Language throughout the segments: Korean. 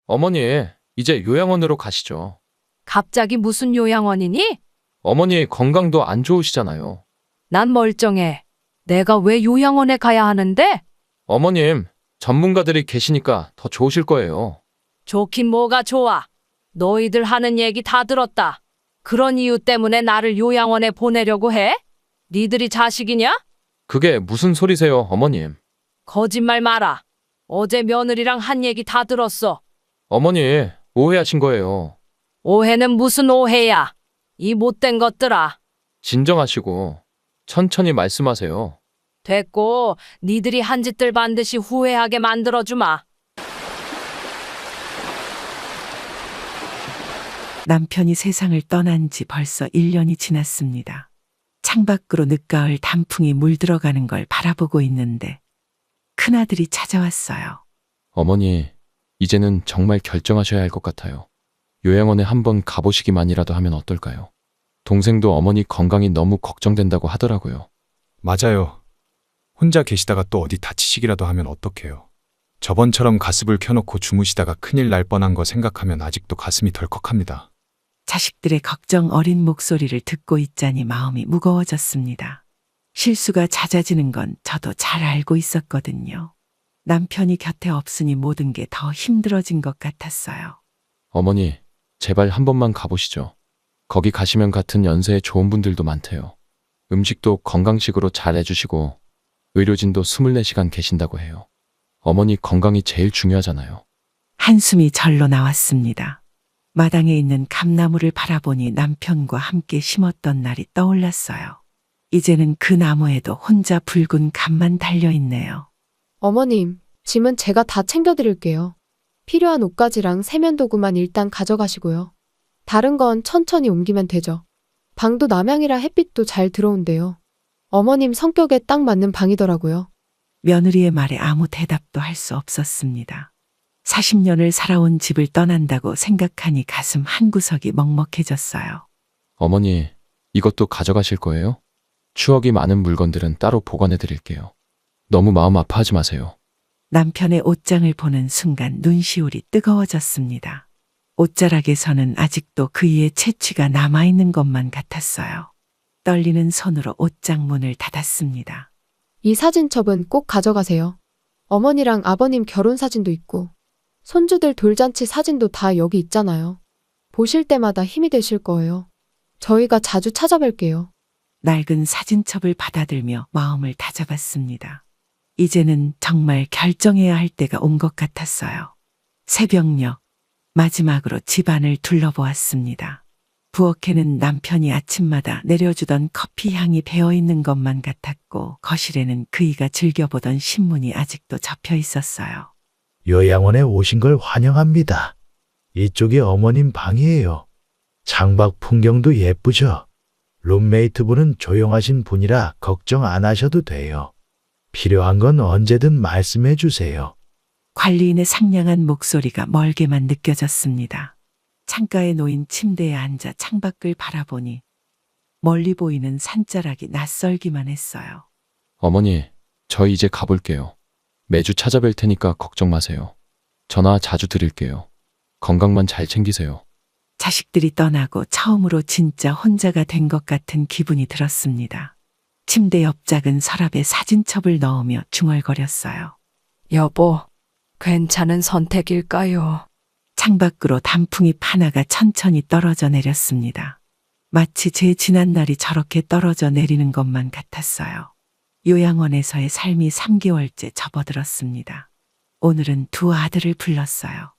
어머니, 이제 요양원으로 가시죠. 갑자기 무슨 요양원이니? 어머니 건강도 안 좋으시잖아요. 난 멀쩡해. 내가 왜 요양원에 가야 하는데? 어머님, 전문가들이 계시니까 더 좋으실 거예요. 좋긴 뭐가 좋아. 너희들 하는 얘기 다 들었다. 그런 이유 때문에 나를 요양원에 보내려고 해? 니들이 자식이냐? 그게 무슨 소리세요, 어머님? 거짓말 마라. 어제 며느리랑 한 얘기 다 들었어. 어머니, 오해하신 거예요. 오해는 무슨 오해야. 이 못된 것들아. 진정하시고 천천히 말씀하세요. 됐고, 니들이 한 짓들 반드시 후회하게 만들어주마. 남편이 세상을 떠난 지 벌써 1년이 지났습니다. 창밖으로 늦가을 단풍이 물들어가는 걸 바라보고 있는데 큰아들이 찾아왔어요. 어머니, 이제는 정말 결정하셔야 할 것 같아요. 요양원에 한번 가보시기만이라도 하면 어떨까요? 동생도 어머니 건강이 너무 걱정된다고 하더라고요. 맞아요. 혼자 계시다가 또 어디 다치시기라도 하면 어떡해요. 저번처럼 가습을 켜놓고 주무시다가 큰일 날 뻔한 거 생각하면 아직도 가슴이 덜컥합니다. 자식들의 걱정 어린 목소리를 듣고 있자니 마음이 무거워졌습니다. 실수가 잦아지는 건 저도 잘 알고 있었거든요. 남편이 곁에 없으니 모든 게 더 힘들어진 것 같았어요. 어머니, 제발 한 번만 가보시죠. 거기 가시면 같은 연세의 좋은 분들도 많대요. 음식도 건강식으로 잘 해주시고 의료진도 24시간 계신다고 해요. 어머니 건강이 제일 중요하잖아요. 한숨이 절로 나왔습니다. 마당에 있는 감나무를 바라보니 남편과 함께 심었던 날이 떠올랐어요. 이제는 그 나무에도 혼자 붉은 감만 달려있네요. 어머님, 짐은 제가 다 챙겨드릴게요. 필요한 옷가지랑 세면도구만 일단 가져가시고요. 다른 건 천천히 옮기면 되죠. 방도 남향이라 햇빛도 잘 들어온대요. 어머님 성격에 딱 맞는 방이더라고요. 며느리의 말에 아무 대답도 할 수 없었습니다. 40년을 살아온 집을 떠난다고 생각하니 가슴 한구석이 먹먹해졌어요. 어머니, 이것도 가져가실 거예요? 추억이 많은 물건들은 따로 보관해 드릴게요. 너무 마음 아파하지 마세요. 남편의 옷장을 보는 순간 눈시울이 뜨거워졌습니다. 옷자락에서는 아직도 그이의 채취가 남아있는 것만 같았어요. 떨리는 손으로 옷장 문을 닫았습니다. 이 사진첩은 꼭 가져가세요. 어머니랑 아버님 결혼 사진도 있고 손주들 돌잔치 사진도 다 여기 있잖아요. 보실 때마다 힘이 되실 거예요. 저희가 자주 찾아뵐게요. 낡은 사진첩을 받아들며 마음을 다잡았습니다. 이제는 정말 결정해야 할 때가 온 것 같았어요. 새벽녘 마지막으로 집안을 둘러보았습니다. 부엌에는 남편이 아침마다 내려주던 커피 향이 배어있는 것만 같았고 거실에는 그이가 즐겨보던 신문이 아직도 접혀 있었어요. 요양원에 오신 걸 환영합니다. 이쪽이 어머님 방이에요. 창밖 풍경도 예쁘죠? 룸메이트분은 조용하신 분이라 걱정 안 하셔도 돼요. 필요한 건 언제든 말씀해 주세요. 관리인의 상냥한 목소리가 멀게만 느껴졌습니다. 창가에 놓인 침대에 앉아 창밖을 바라보니 멀리 보이는 산자락이 낯설기만 했어요. 어머니, 저희 이제 가볼게요. 매주 찾아뵐 테니까 걱정 마세요. 전화 자주 드릴게요. 건강만 잘 챙기세요. 자식들이 떠나고 처음으로 진짜 혼자가 된 것 같은 기분이 들었습니다. 침대 옆 작은 서랍에 사진첩을 넣으며 중얼거렸어요. 여보, 괜찮은 선택일까요? 창밖으로 단풍잎 하나가 천천히 떨어져 내렸습니다. 마치 제 지난날이 저렇게 떨어져 내리는 것만 같았어요. 요양원에서의 삶이 3개월째 접어들었습니다. 오늘은 두 아들을 불렀어요.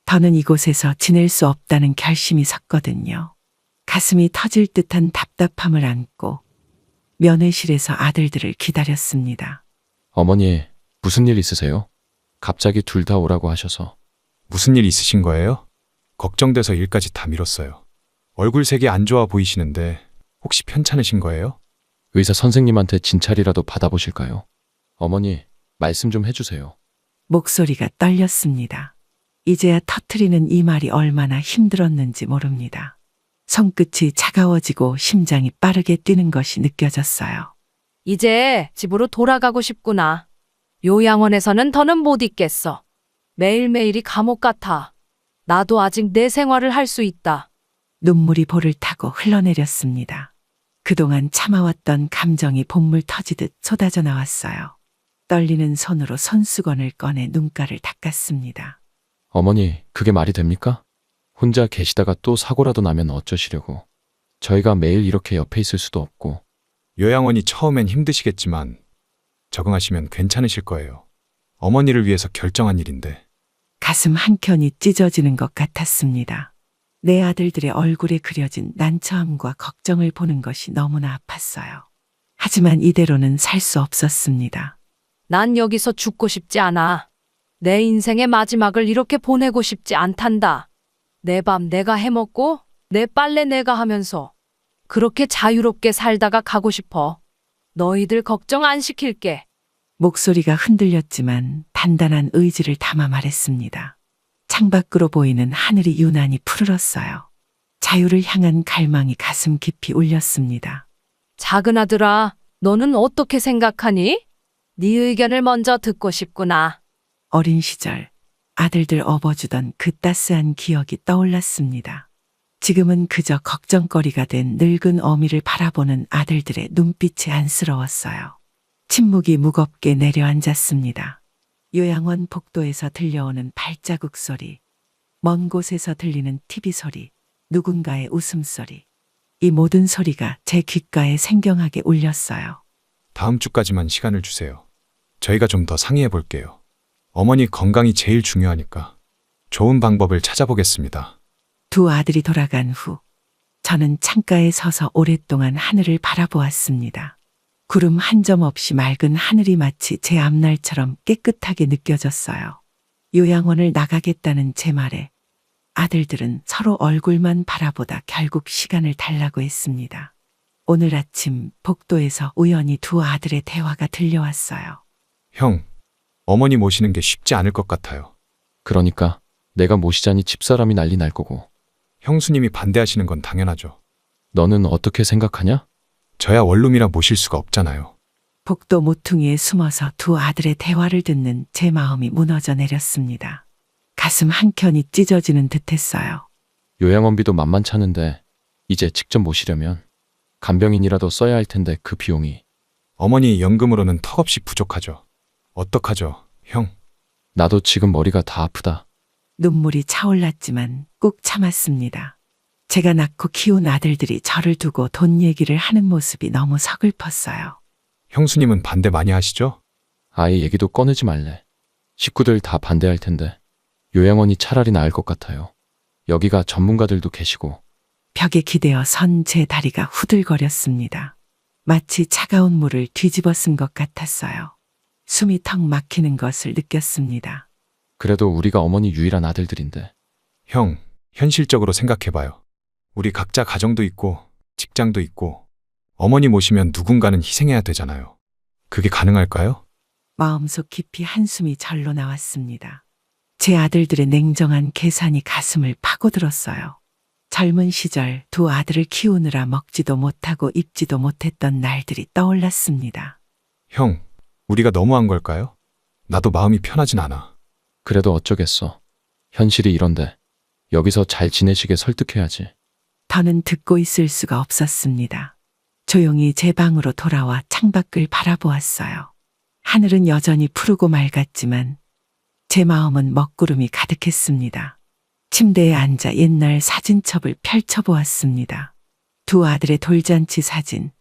더는 이곳에서 지낼 수 없다는 결심이 섰거든요. 가슴이 터질 듯한 답답함을 안고 면회실에서 아들들을 기다렸습니다. 어머니, 무슨 일 있으세요? 갑자기 둘 다 오라고 하셔서. 무슨 일 있으신 거예요? 걱정돼서 일까지 다 미뤘어요. 얼굴색이 안 좋아 보이시는데 혹시 편찮으신 거예요? 의사 선생님한테 진찰이라도 받아보실까요? 어머니, 말씀 좀 해주세요. 목소리가 떨렸습니다. 이제야 터트리는 이 말이 얼마나 힘들었는지 모릅니다. 손끝이 차가워지고 심장이 빠르게 뛰는 것이 느껴졌어요. 이제 집으로 돌아가고 싶구나. 요양원에서는 더는 못 있겠어. 매일매일이 감옥 같아. 나도 아직 내 생활을 할 수 있다. 눈물이 볼을 타고 흘러내렸습니다. 그동안 참아왔던 감정이 본물 터지듯 쏟아져 나왔어요. 떨리는 손으로 손수건을 꺼내 눈가를 닦았습니다. 어머니, 그게 말이 됩니까? 혼자 계시다가 또 사고라도 나면 어쩌시려고. 저희가 매일 이렇게 옆에 있을 수도 없고. 요양원이 처음엔 힘드시겠지만 적응하시면 괜찮으실 거예요. 어머니를 위해서 결정한 일인데. 가슴 한켠이 찢어지는 것 같았습니다. 내 아들들의 얼굴에 그려진 난처함과 걱정을 보는 것이 너무나 아팠어요. 하지만 이대로는 살 수 없었습니다. 난 여기서 죽고 싶지 않아. 내 인생의 마지막을 이렇게 보내고 싶지 않단다. 내 밥 내가 해먹고 내 빨래 내가 하면서 그렇게 자유롭게 살다가 가고 싶어. 너희들 걱정 안 시킬게. 목소리가 흔들렸지만 단단한 의지를 담아 말했습니다. 창밖으로 보이는 하늘이 유난히 푸르렀어요. 자유를 향한 갈망이 가슴 깊이 울렸습니다. 작은 아들아, 너는 어떻게 생각하니? 네 의견을 먼저 듣고 싶구나. 어린 시절 아들들 업어주던 그 따스한 기억이 떠올랐습니다. 지금은 그저 걱정거리가 된 늙은 어미를 바라보는 아들들의 눈빛이 안쓰러웠어요. 침묵이 무겁게 내려앉았습니다. 요양원 복도에서 들려오는 발자국 소리, 먼 곳에서 들리는 TV 소리, 누군가의 웃음소리. 이 모든 소리가 제 귓가에 생경하게 울렸어요. 다음 주까지만 시간을 주세요. 저희가 좀 더 상의해 볼게요. 어머니 건강이 제일 중요하니까 좋은 방법을 찾아보겠습니다. 두 아들이 돌아간 후 저는 창가에 서서 오랫동안 하늘을 바라보았습니다. 구름 한 점 없이 맑은 하늘이 마치 제 앞날처럼 깨끗하게 느껴졌어요. 요양원을 나가겠다는 제 말에 아들들은 서로 얼굴만 바라보다 결국 시간을 달라고 했습니다. 오늘 아침 복도에서 우연히 두 아들의 대화가 들려왔어요. 형, 어머니 모시는 게 쉽지 않을 것 같아요. 그러니까 내가 모시자니 집사람이 난리 날 거고. 형수님이 반대하시는 건 당연하죠. 너는 어떻게 생각하냐? 저야 원룸이라 모실 수가 없잖아요. 복도 모퉁이에 숨어서 두 아들의 대화를 듣는 제 마음이 무너져 내렸습니다. 가슴 한켠이 찢어지는 듯했어요. 요양원비도 만만찮은데 이제 직접 모시려면 간병인이라도 써야 할 텐데 그 비용이. 어머니 연금으로는 턱없이 부족하죠. 어떡하죠, 형? 나도 지금 머리가 다 아프다. 눈물이 차올랐지만 꾹 참았습니다. 제가 낳고 키운 아들들이 저를 두고 돈 얘기를 하는 모습이 너무 서글펐어요. 형수님은 반대 많이 하시죠? 아예 얘기도 꺼내지 말래. 식구들 다 반대할 텐데 요양원이 차라리 나을 것 같아요. 여기가 전문가들도 계시고. 벽에 기대어 선 제 다리가 후들거렸습니다. 마치 차가운 물을 뒤집어 쓴 것 같았어요. 숨이 턱 막히는 것을 느꼈습니다. 그래도 우리가 어머니 유일한 아들들인데. 형, 현실적으로 생각해봐요. 우리 각자 가정도 있고 직장도 있고 어머니 모시면 누군가는 희생해야 되잖아요. 그게 가능할까요? 마음속 깊이 한숨이 절로 나왔습니다. 제 아들들의 냉정한 계산이 가슴을 파고들었어요. 젊은 시절 두 아들을 키우느라 먹지도 못하고 입지도 못했던 날들이 떠올랐습니다. 형, 우리가 너무한 걸까요? 나도 마음이 편하진 않아. 그래도 어쩌겠어. 현실이 이런데 여기서 잘 지내시게 설득해야지. 더는 듣고 있을 수가 없었습니다. 조용히 제 방으로 돌아와 창밖을 바라보았어요. 하늘은 여전히 푸르고 맑았지만 제 마음은 먹구름이 가득했습니다. 침대에 앉아 옛날 사진첩을 펼쳐보았습니다. 두 아들의 돌잔치 사진,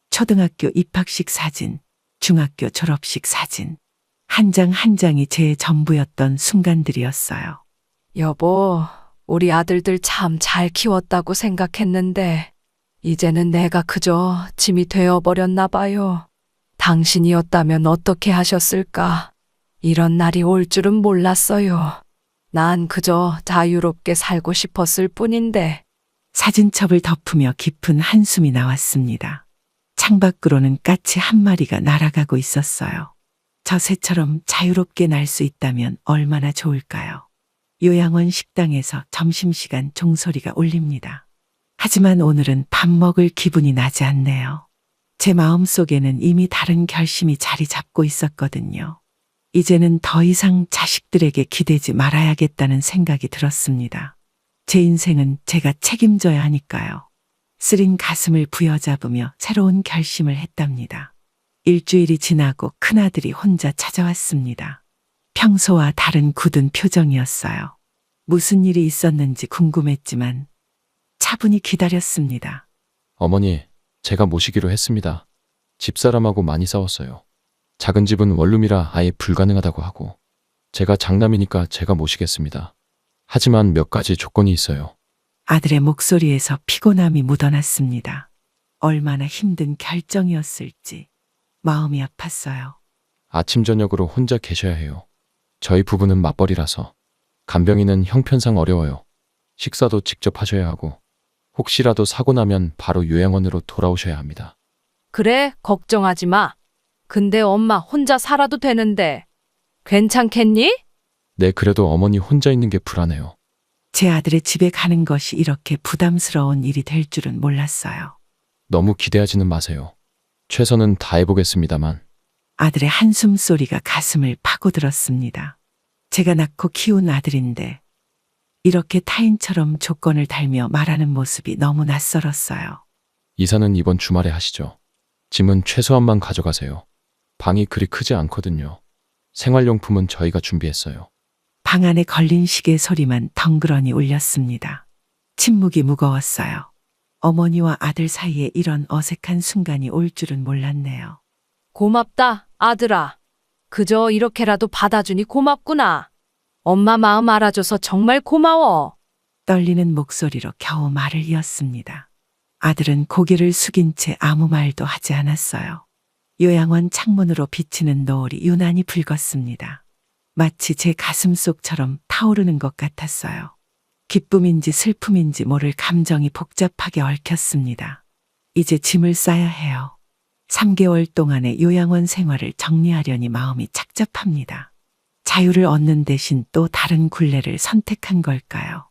초등학교 입학식 사진, 중학교 졸업식 사진. 한 장 한 장이 제 전부였던 순간들이었어요. 여보, 우리 아들들 참 잘 키웠다고 생각했는데 이제는 내가 그저 짐이 되어버렸나 봐요. 당신이었다면 어떻게 하셨을까? 이런 날이 올 줄은 몰랐어요. 난 그저 자유롭게 살고 싶었을 뿐인데. 사진첩을 덮으며 깊은 한숨이 나왔습니다. 창밖으로는 까치 한 마리가 날아가고 있었어요. 저 새처럼 자유롭게 날 수 있다면 얼마나 좋을까요? 요양원 식당에서 점심시간 종소리가 울립니다. 하지만 오늘은 밥 먹을 기분이 나지 않네요. 제 마음속에는 이미 다른 결심이 자리 잡고 있었거든요. 이제는 더 이상 자식들에게 기대지 말아야겠다는 생각이 들었습니다. 제 인생은 제가 책임져야 하니까요. 쓰린 가슴을 부여잡으며 새로운 결심을 했답니다. 일주일이 지나고 큰아들이 혼자 찾아왔습니다. 평소와 다른 굳은 표정이었어요. 무슨 일이 있었는지 궁금했지만 차분히 기다렸습니다. 어머니, 제가 모시기로 했습니다. 집사람하고 많이 싸웠어요. 작은 집은 원룸이라 아예 불가능하다고 하고, 제가 장남이니까 제가 모시겠습니다. 하지만 몇 가지 조건이 있어요. 아들의 목소리에서 피곤함이 묻어났습니다. 얼마나 힘든 결정이었을지 마음이 아팠어요. 아침 저녁으로 혼자 계셔야 해요. 저희 부부는 맞벌이라서 간병인은 형편상 어려워요. 식사도 직접 하셔야 하고, 혹시라도 사고 나면 바로 요양원으로 돌아오셔야 합니다. 그래, 걱정하지 마. 근데 엄마 혼자 살아도 되는데 괜찮겠니? 네, 그래도 어머니 혼자 있는 게 불안해요. 제 아들의 집에 가는 것이 이렇게 부담스러운 일이 될 줄은 몰랐어요. 너무 기대하지는 마세요. 최선은 다해보겠습니다만. 아들의 한숨 소리가 가슴을 파고들었습니다. 제가 낳고 키운 아들인데 이렇게 타인처럼 조건을 달며 말하는 모습이 너무 낯설었어요. 이사는 이번 주말에 하시죠. 짐은 최소한만 가져가세요. 방이 그리 크지 않거든요. 생활용품은 저희가 준비했어요. 방 안에 걸린 시계 소리만 덩그러니 울렸습니다. 침묵이 무거웠어요. 어머니와 아들 사이에 이런 어색한 순간이 올 줄은 몰랐네요. 고맙다, 아들아. 그저 이렇게라도 받아주니 고맙구나. 엄마 마음 알아줘서 정말 고마워. 떨리는 목소리로 겨우 말을 이었습니다. 아들은 고개를 숙인 채 아무 말도 하지 않았어요. 요양원 창문으로 비치는 노을이 유난히 붉었습니다. 마치 제 가슴 속처럼 타오르는 것 같았어요. 기쁨인지 슬픔인지 모를 감정이 복잡하게 얽혔습니다. 이제 짐을 싸야 해요. 3개월 동안의 요양원 생활을 정리하려니 마음이 착잡합니다. 자유를 얻는 대신 또 다른 굴레를 선택한 걸까요?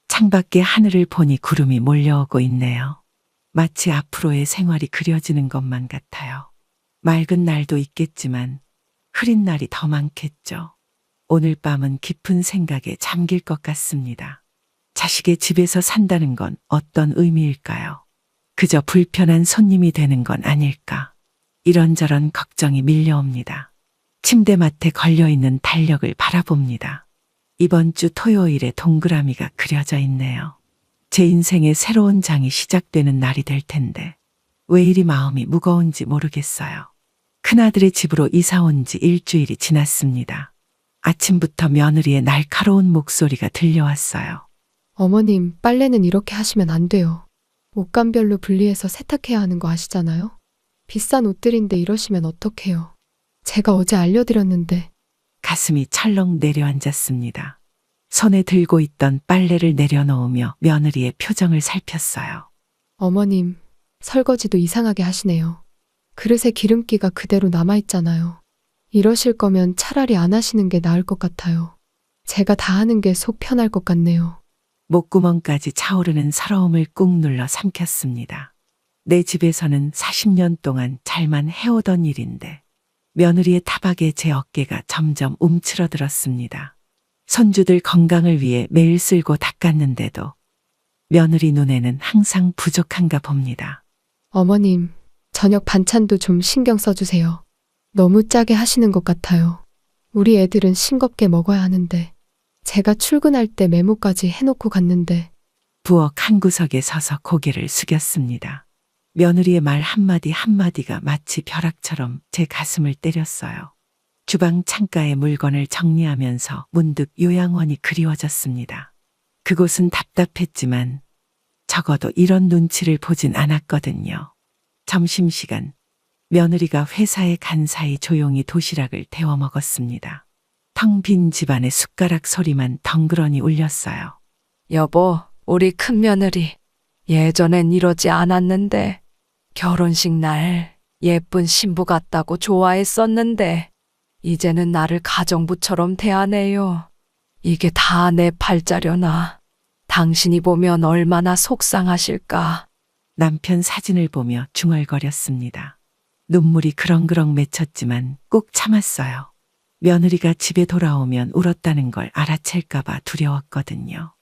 창밖에 하늘을 보니 구름이 몰려오고 있네요. 마치 앞으로의 생활이 그려지는 것만 같아요. 맑은 날도 있겠지만 흐린 날이 더 많겠죠. 오늘 밤은 깊은 생각에 잠길 것 같습니다. 자식의 집에서 산다는 건 어떤 의미일까요? 그저 불편한 손님이 되는 건 아닐까? 이런저런 걱정이 밀려옵니다. 침대맡에 걸려있는 달력을 바라봅니다. 이번 주 토요일에 동그라미가 그려져 있네요. 제 인생의 새로운 장이 시작되는 날이 될 텐데 왜 이리 마음이 무거운지 모르겠어요. 큰아들의 집으로 이사 온 지 일주일이 지났습니다. 아침부터 며느리의 날카로운 목소리가 들려왔어요. 어머님, 빨래는 이렇게 하시면 안 돼요. 옷감별로 분리해서 세탁해야 하는 거 아시잖아요? 비싼 옷들인데 이러시면 어떡해요. 제가 어제 알려드렸는데. 가슴이 철렁 내려앉았습니다. 손에 들고 있던 빨래를 내려놓으며 며느리의 표정을 살폈어요. 어머님, 설거지도 이상하게 하시네요. 그릇에 기름기가 그대로 남아있잖아요. 이러실 거면 차라리 안 하시는 게 나을 것 같아요. 제가 다 하는 게 속 편할 것 같네요. 목구멍까지 차오르는 서러움을 꾹 눌러 삼켰습니다. 내 집에서는 40년 동안 잘만 해오던 일인데 며느리의 타박에 제 어깨가 점점 움츠러들었습니다. 손주들 건강을 위해 매일 쓸고 닦았는데도 며느리 눈에는 항상 부족한가 봅니다. 어머님, 저녁 반찬도 좀 신경 써주세요. 너무 짜게 하시는 것 같아요. 우리 애들은 싱겁게 먹어야 하는데 제가 출근할 때 메모까지 해놓고 갔는데. 부엌 한 구석에 서서 고개를 숙였습니다. 며느리의 말 한마디 한마디가 마치 벼락처럼 제 가슴을 때렸어요. 주방 창가에 물건을 정리하면서 문득 요양원이 그리워졌습니다. 그곳은 답답했지만 적어도 이런 눈치를 보진 않았거든요. 점심시간, 며느리가 회사에 간 사이 조용히 도시락을 데워 먹었습니다. 텅 빈 집안의 숟가락 소리만 덩그러니 울렸어요. 여보, 우리 큰며느리. 예전엔 이러지 않았는데 결혼식 날 예쁜 신부 같다고 좋아했었는데 이제는 나를 가정부처럼 대하네요. 이게 다 내 팔자려나. 당신이 보면 얼마나 속상하실까. 남편 사진을 보며 중얼거렸습니다. 눈물이 그렁그렁 맺혔지만 꼭 참았어요. 며느리가 집에 돌아오면 울었다는 걸 알아챌까봐 두려웠거든요.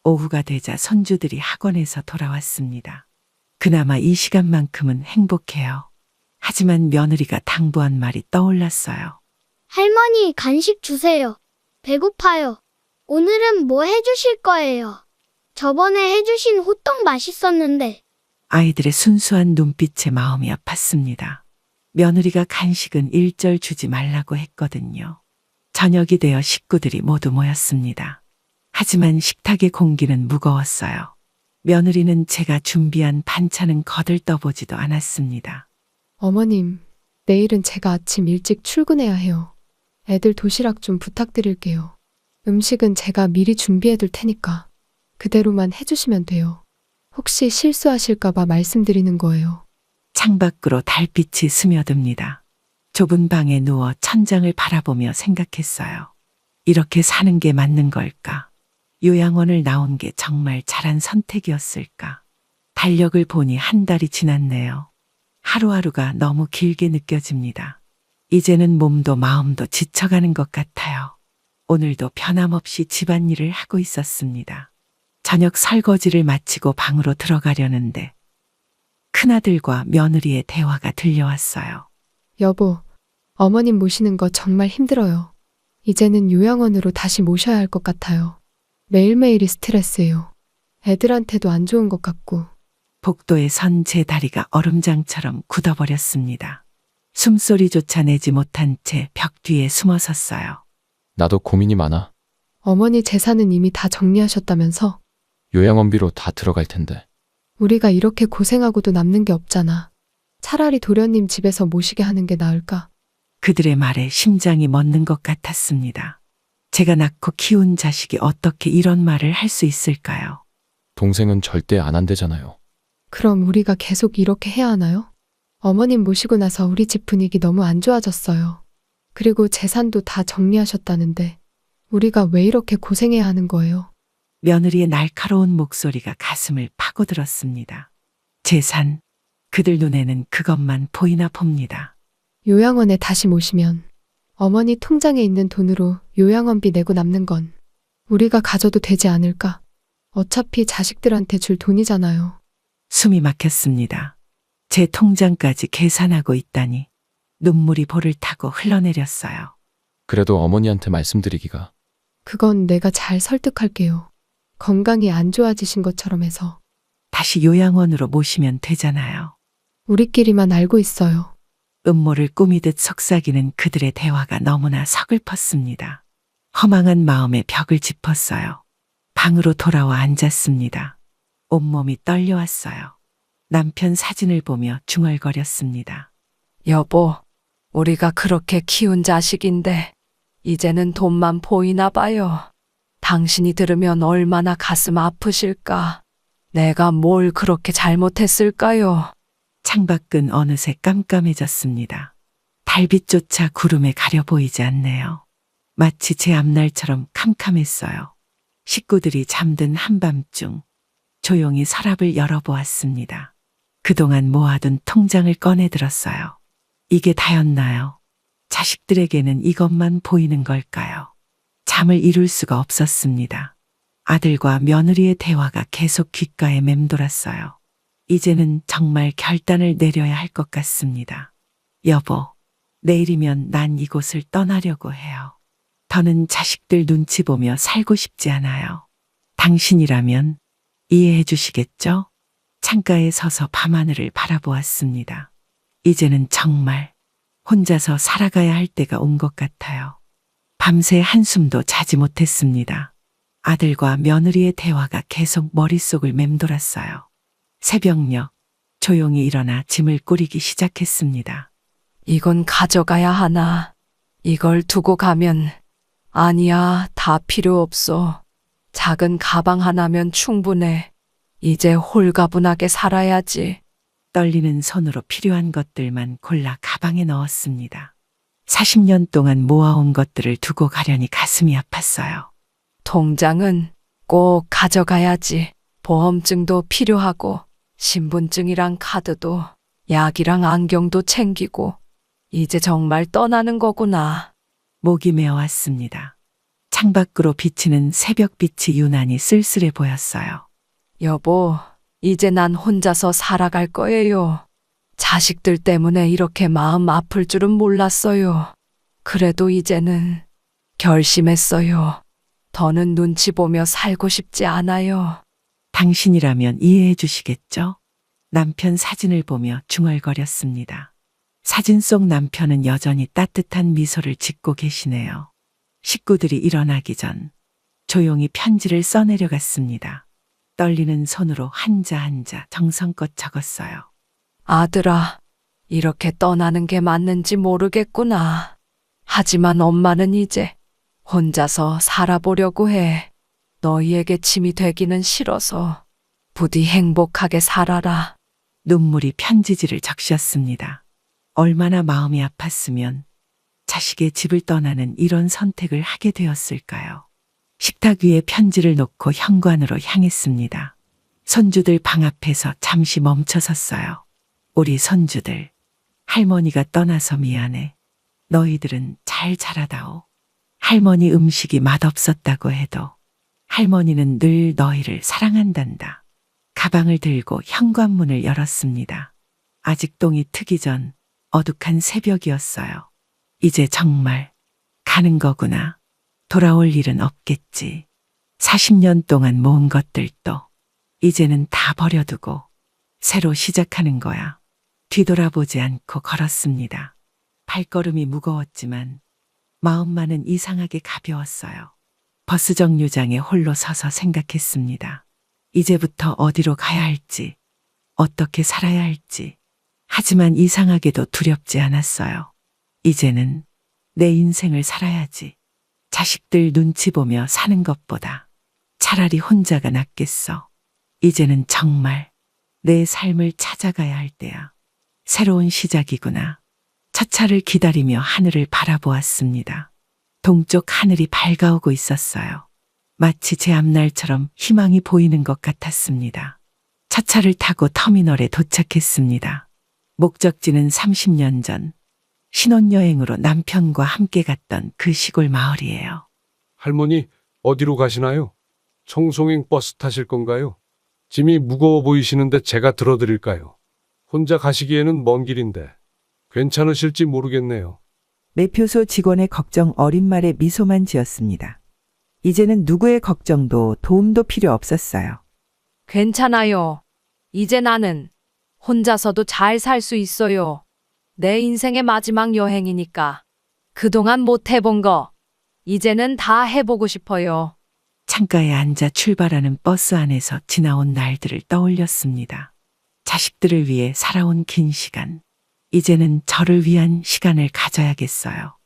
오후가 되자 손주들이 학원에서 돌아왔습니다. 그나마 이 시간만큼은 행복해요. 하지만 며느리가 당부한 말이 떠올랐어요. 할머니, 간식 주세요. 배고파요. 오늘은 뭐 해주실 거예요? 저번에 해주신 호떡 맛있었는데. 아이들의 순수한 눈빛에 마음이 아팠습니다. 며느리가 간식은 일절 주지 말라고 했거든요. 저녁이 되어 식구들이 모두 모였습니다. 하지만 식탁의 공기는 무거웠어요. 며느리는 제가 준비한 반찬은 거들떠보지도 않았습니다. 어머님, 내일은 제가 아침 일찍 출근해야 해요. 애들 도시락 좀 부탁드릴게요. 음식은 제가 미리 준비해둘 테니까 그대로만 해주시면 돼요. 혹시 실수하실까봐 말씀드리는 거예요. 창밖으로 달빛이 스며듭니다. 좁은 방에 누워 천장을 바라보며 생각했어요. 이렇게 사는 게 맞는 걸까? 요양원을 나온 게 정말 잘한 선택이었을까? 달력을 보니 한 달이 지났네요. 하루하루가 너무 길게 느껴집니다. 이제는 몸도 마음도 지쳐가는 것 같아요. 오늘도 변함없이 집안일을 하고 있었습니다. 저녁 설거지를 마치고 방으로 들어가려는데 큰아들과 며느리의 대화가 들려왔어요. 여보, 어머님 모시는 거 정말 힘들어요. 이제는 요양원으로 다시 모셔야 할 것 같아요. 매일매일이 스트레스예요. 애들한테도 안 좋은 것 같고. 복도에 선 제 다리가 얼음장처럼 굳어버렸습니다. 숨소리조차 내지 못한 채 벽 뒤에 숨어 섰어요. 나도 고민이 많아. 어머니 재산은 이미 다 정리하셨다면서? 요양원비로 다 들어갈 텐데. 우리가 이렇게 고생하고도 남는 게 없잖아. 차라리 도련님 집에서 모시게 하는 게 나을까? 그들의 말에 심장이 멎는 것 같았습니다. 제가 낳고 키운 자식이 어떻게 이런 말을 할 수 있을까요? 동생은 절대 안 한대잖아요. 그럼 우리가 계속 이렇게 해야 하나요? 어머님 모시고 나서 우리 집 분위기 너무 안 좋아졌어요. 그리고 재산도 다 정리하셨다는데 우리가 왜 이렇게 고생해야 하는 거예요? 며느리의 날카로운 목소리가 가슴을 파고들었습니다. 재산, 그들 눈에는 그것만 보이나 봅니다. 요양원에 다시 모시면 어머니 통장에 있는 돈으로 요양원비 내고 남는 건 우리가 가져도 되지 않을까? 어차피 자식들한테 줄 돈이잖아요. 숨이 막혔습니다. 제 통장까지 계산하고 있다니 눈물이 볼을 타고 흘러내렸어요. 그래도 어머니한테 말씀드리기가. 그건 내가 잘 설득할게요. 건강이 안 좋아지신 것처럼 해서. 다시 요양원으로 모시면 되잖아요. 우리끼리만 알고 있어요. 음모를 꾸미듯 속삭이는 그들의 대화가 너무나 서글펐습니다. 허망한 마음에 벽을 짚었어요. 방으로 돌아와 앉았습니다. 온몸이 떨려왔어요. 남편 사진을 보며 중얼거렸습니다. 여보, 우리가 그렇게 키운 자식인데 이제는 돈만 보이나 봐요. 당신이 들으면 얼마나 가슴 아프실까. 내가 뭘 그렇게 잘못했을까요? 창밖은 어느새 깜깜해졌습니다. 달빛조차 구름에 가려 보이지 않네요. 마치 제 앞날처럼 캄캄했어요. 식구들이 잠든 한밤중 조용히 서랍을 열어보았습니다. 그동안 모아둔 통장을 꺼내들었어요. 이게 다였나요? 자식들에게는 이것만 보이는 걸까요? 잠을 이룰 수가 없었습니다. 아들과 며느리의 대화가 계속 귓가에 맴돌았어요. 이제는 정말 결단을 내려야 할 것 같습니다. 여보, 내일이면 난 이곳을 떠나려고 해요. 더는 자식들 눈치 보며 살고 싶지 않아요. 당신이라면 이해해 주시겠죠? 창가에 서서 밤하늘을 바라보았습니다. 이제는 정말 혼자서 살아가야 할 때가 온 것 같아요. 밤새 한숨도 자지 못했습니다. 아들과 며느리의 대화가 계속 머릿속을 맴돌았어요. 새벽녘 조용히 일어나 짐을 꾸리기 시작했습니다. 이건 가져가야 하나. 이걸 두고 가면 아니야, 다 필요 없어. 작은 가방 하나면 충분해. 이제 홀가분하게 살아야지. 떨리는 손으로 필요한 것들만 골라 가방에 넣었습니다. 40년 동안 모아온 것들을 두고 가려니 가슴이 아팠어요. 통장은 꼭 가져가야지. 보험증도 필요하고 신분증이랑 카드도 약이랑 안경도 챙기고 이제 정말 떠나는 거구나. 목이 메어왔습니다. 창밖으로 비치는 새벽빛이 유난히 쓸쓸해 보였어요. 여보, 이제 난 혼자서 살아갈 거예요. 자식들 때문에 이렇게 마음 아플 줄은 몰랐어요. 그래도 이제는 결심했어요. 더는 눈치 보며 살고 싶지 않아요. 당신이라면 이해해 주시겠죠? 남편 사진을 보며 중얼거렸습니다. 사진 속 남편은 여전히 따뜻한 미소를 짓고 계시네요. 식구들이 일어나기 전 조용히 편지를 써내려갔습니다. 떨리는 손으로 한자 한자 정성껏 적었어요. 아들아, 이렇게 떠나는 게 맞는지 모르겠구나. 하지만 엄마는 이제 혼자서 살아보려고 해. 너희에게 짐이 되기는 싫어서 부디 행복하게 살아라. 눈물이 편지지를 적셨습니다. 얼마나 마음이 아팠으면 자식의 집을 떠나는 이런 선택을 하게 되었을까요? 식탁 위에 편지를 놓고 현관으로 향했습니다. 손주들 방 앞에서 잠시 멈춰섰어요. 우리 손주들, 할머니가 떠나서 미안해. 너희들은 잘 자라다오. 할머니 음식이 맛없었다고 해도 할머니는 늘 너희를 사랑한단다. 가방을 들고 현관문을 열었습니다. 아직 똥이 트기 전 어둑한 새벽이었어요. 이제 정말 가는 거구나. 돌아올 일은 없겠지. 40년 동안 모은 것들도 이제는 다 버려두고 새로 시작하는 거야. 뒤돌아보지 않고 걸었습니다. 발걸음이 무거웠지만 마음만은 이상하게 가벼웠어요. 버스 정류장에 홀로 서서 생각했습니다. 이제부터 어디로 가야 할지, 어떻게 살아야 할지. 하지만 이상하게도 두렵지 않았어요. 이제는 내 인생을 살아야지. 자식들 눈치 보며 사는 것보다 차라리 혼자가 낫겠어. 이제는 정말 내 삶을 찾아가야 할 때야. 새로운 시작이구나. 첫 차를 기다리며 하늘을 바라보았습니다. 동쪽 하늘이 밝아오고 있었어요. 마치 제 앞날처럼 희망이 보이는 것 같았습니다. 첫 차를 타고 터미널에 도착했습니다. 목적지는 30년 전 신혼여행으로 남편과 함께 갔던 그 시골 마을이에요. 할머니, 어디로 가시나요? 청송행 버스 타실 건가요? 짐이 무거워 보이시는데 제가 들어드릴까요? 혼자 가시기에는 먼 길인데 괜찮으실지 모르겠네요. 매표소 직원의 걱정 어린 말에 미소만 지었습니다. 이제는 누구의 걱정도 도움도 필요 없었어요. 괜찮아요. 이제 나는 혼자서도 잘 살 수 있어요. 내 인생의 마지막 여행이니까. 그동안 못 해본 거, 이제는 다 해보고 싶어요. 창가에 앉아 출발하는 버스 안에서 지나온 날들을 떠올렸습니다. 자식들을 위해 살아온 긴 시간. 이제는 저를 위한 시간을 가져야겠어요.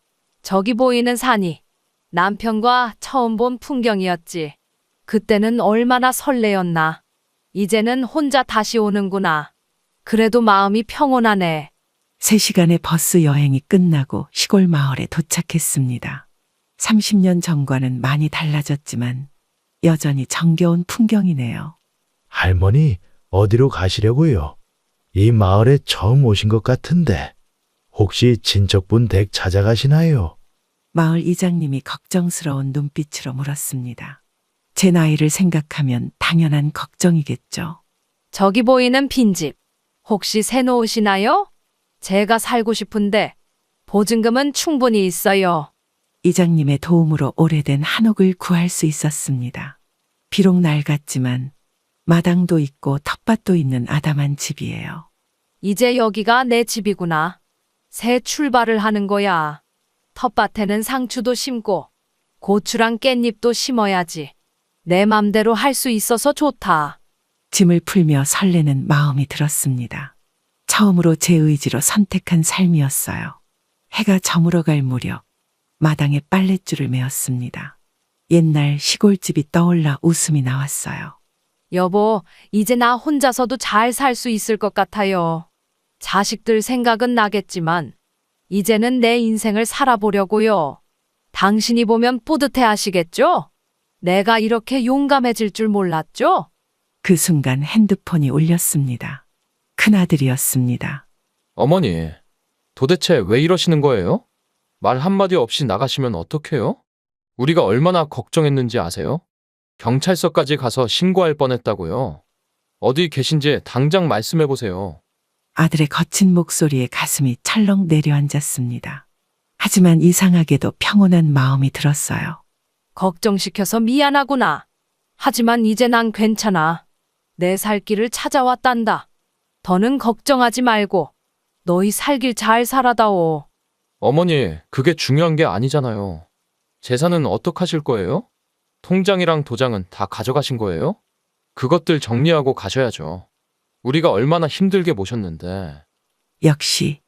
저기 보이는 산이 남편과 처음 본 풍경이었지. 그때는 얼마나 설레었나. 이제는 혼자 다시 오는구나. 그래도 마음이 평온하네. 3시간의 버스 여행이 끝나고 시골 마을에 도착했습니다. 30년 전과는 많이 달라졌지만 여전히 정겨운 풍경이네요. 할머니, 어디로 가시려고요? 이 마을에 처음 오신 것 같은데 혹시 친척분 댁 찾아가시나요? 마을 이장님이 걱정스러운 눈빛으로 물었습니다. 제 나이를 생각하면 당연한 걱정이겠죠. 저기 보이는 빈집. 혹시 새 놓으시나요? 제가 살고 싶은데 보증금은 충분히 있어요. 이장님의 도움으로 오래된 한옥을 구할 수 있었습니다. 비록 낡았지만 마당도 있고 텃밭도 있는 아담한 집이에요. 이제 여기가 내 집이구나. 새 출발을 하는 거야. 텃밭에는 상추도 심고 고추랑 깻잎도 심어야지. 내 맘대로 할 수 있어서 좋다. 짐을 풀며 설레는 마음이 들었습니다. 처음으로 제 의지로 선택한 삶이었어요. 해가 저물어갈 무렵 마당에 빨랫줄을 메었습니다. 옛날 시골집이 떠올라 웃음이 나왔어요. 여보, 이제 나 혼자서도 잘 살 수 있을 것 같아요. 자식들 생각은 나겠지만 이제는 내 인생을 살아보려고요. 당신이 보면 뿌듯해 하시겠죠? 내가 이렇게 용감해질 줄 몰랐죠? 그 순간 핸드폰이 울렸습니다. 큰아들이었습니다. 어머니, 도대체 왜 이러시는 거예요? 말 한마디 없이 나가시면 어떡해요? 우리가 얼마나 걱정했는지 아세요? 경찰서까지 가서 신고할 뻔했다고요. 어디 계신지 당장 말씀해 보세요. 아들의 거친 목소리에 가슴이 철렁 내려앉았습니다. 하지만 이상하게도 평온한 마음이 들었어요. 걱정시켜서 미안하구나. 하지만 이제 난 괜찮아. 내 살 길을 찾아왔단다. 더는 걱정하지 말고 너희 살길 잘 살아다오. 어머니, 그게 중요한 게 아니잖아요. 재산은 어떡하실 거예요? 통장이랑 도장은 다 가져가신 거예요? 그것들 정리하고 가셔야죠. 우리가 얼마나 힘들게 모셨는데. 역시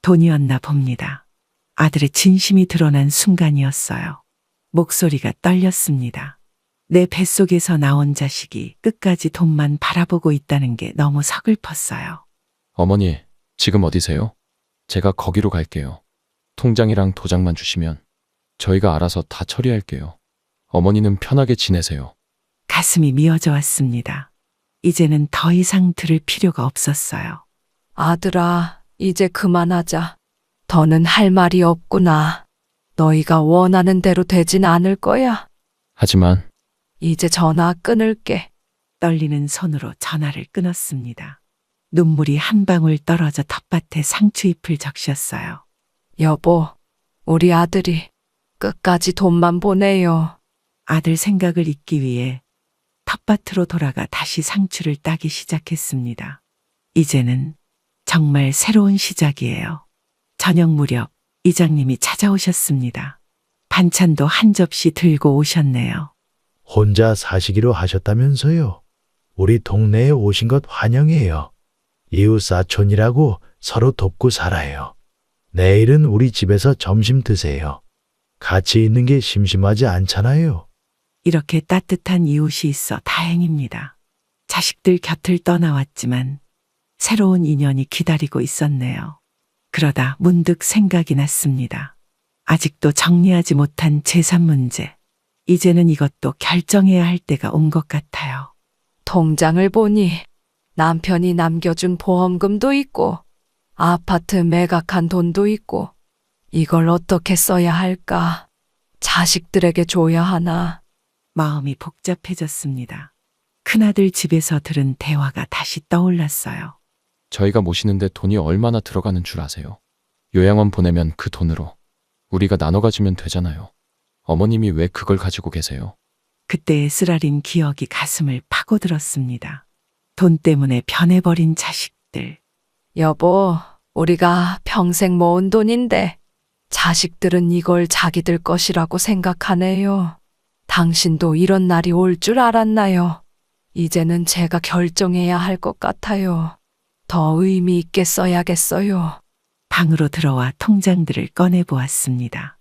돈이었나 봅니다. 아들의 진심이 드러난 순간이었어요. 목소리가 떨렸습니다. 내 뱃속에서 나온 자식이 끝까지 돈만 바라보고 있다는 게 너무 서글펐어요. 어머니, 지금 어디세요? 제가 거기로 갈게요. 통장이랑 도장만 주시면 저희가 알아서 다 처리할게요. 어머니는 편하게 지내세요. 가슴이 미어져 왔습니다. 이제는 더 이상 들을 필요가 없었어요. 아들아, 이제 그만하자. 더는 할 말이 없구나. 너희가 원하는 대로 되진 않을 거야. 하지만 이제 전화 끊을게. 떨리는 손으로 전화를 끊었습니다. 눈물이 한 방울 떨어져 텃밭에 상추잎을 적셨어요. 여보, 우리 아들이 끝까지 돈만 보내요. 아들 생각을 잊기 위해 텃밭으로 돌아가 다시 상추를 따기 시작했습니다. 이제는 정말 새로운 시작이에요. 저녁 무렵 이장님이 찾아오셨습니다. 반찬도 한 접시 들고 오셨네요. 혼자 사시기로 하셨다면서요. 우리 동네에 오신 것 환영해요. 이웃 사촌이라고 서로 돕고 살아요. 내일은 우리 집에서 점심 드세요. 같이 있는 게 심심하지 않잖아요. 이렇게 따뜻한 이웃이 있어 다행입니다. 자식들 곁을 떠나왔지만 새로운 인연이 기다리고 있었네요. 그러다 문득 생각이 났습니다. 아직도 정리하지 못한 재산 문제. 이제는 이것도 결정해야 할 때가 온 것 같아요. 통장을 보니 남편이 남겨준 보험금도 있고 아파트 매각한 돈도 있고 이걸 어떻게 써야 할까? 자식들에게 줘야 하나? 마음이 복잡해졌습니다. 큰아들 집에서 들은 대화가 다시 떠올랐어요. 저희가 모시는데 돈이 얼마나 들어가는 줄 아세요? 요양원 보내면 그 돈으로 우리가 나눠 가지면 되잖아요. 어머님이 왜 그걸 가지고 계세요? 그때의 쓰라린 기억이 가슴을 파고들었습니다. 돈 때문에 변해버린 자식들. 여보, 우리가 평생 모은 돈인데 자식들은 이걸 자기들 것이라고 생각하네요. 당신도 이런 날이 올 줄 알았나요? 이제는 제가 결정해야 할 것 같아요. 더 의미 있게 써야겠어요. 방으로 들어와 통장들을 꺼내보았습니다.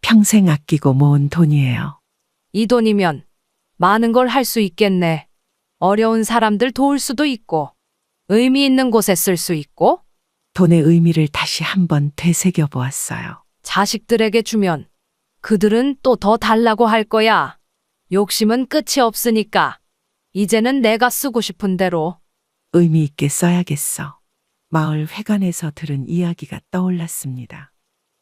평생 아끼고 모은 돈이에요. 이 돈이면 많은 걸 할 수 있겠네. 어려운 사람들 도울 수도 있고, 의미 있는 곳에 쓸 수 있고, 돈의 의미를 다시 한번 되새겨 보았어요. 자식들에게 주면 그들은 또 더 달라고 할 거야. 욕심은 끝이 없으니까. 이제는 내가 쓰고 싶은 대로. 의미 있게 써야겠어. 마을 회관에서 들은 이야기가 떠올랐습니다.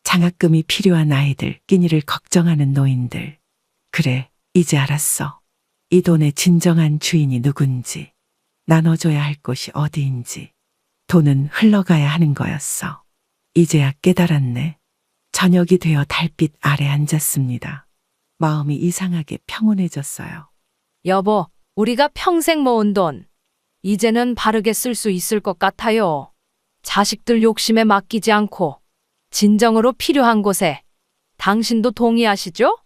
장학금이 필요한 아이들, 끼니를 걱정하는 노인들. 그래, 이제 알았어. 이 돈의 진정한 주인이 누군지, 나눠줘야 할 곳이 어디인지. 돈은 흘러가야 하는 거였어. 이제야 깨달았네. 저녁이 되어 달빛 아래 앉았습니다. 마음이 이상하게 평온해졌어요. 여보, 우리가 평생 모은 돈, 이제는 바르게 쓸 수 있을 것 같아요. 자식들 욕심에 맡기지 않고 진정으로 필요한 곳에. 당신도 동의하시죠?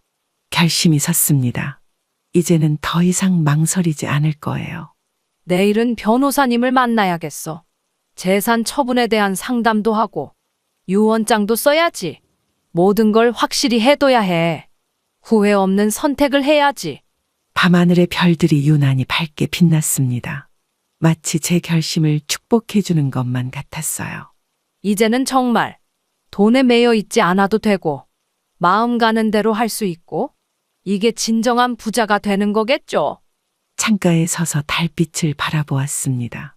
결심이 섰습니다. 이제는 더 이상 망설이지 않을 거예요. 내일은 변호사님을 만나야겠어. 재산 처분에 대한 상담도 하고 유언장도 써야지. 모든 걸 확실히 해둬야 해. 후회 없는 선택을 해야지. 밤하늘의 별들이 유난히 밝게 빛났습니다. 마치 제 결심을 축복해주는 것만 같았어요. 이제는 정말 돈에 매여 있지 않아도 되고 마음 가는 대로 할 수 있고 이게 진정한 부자가 되는 거겠죠. 창가에 서서 달빛을 바라보았습니다.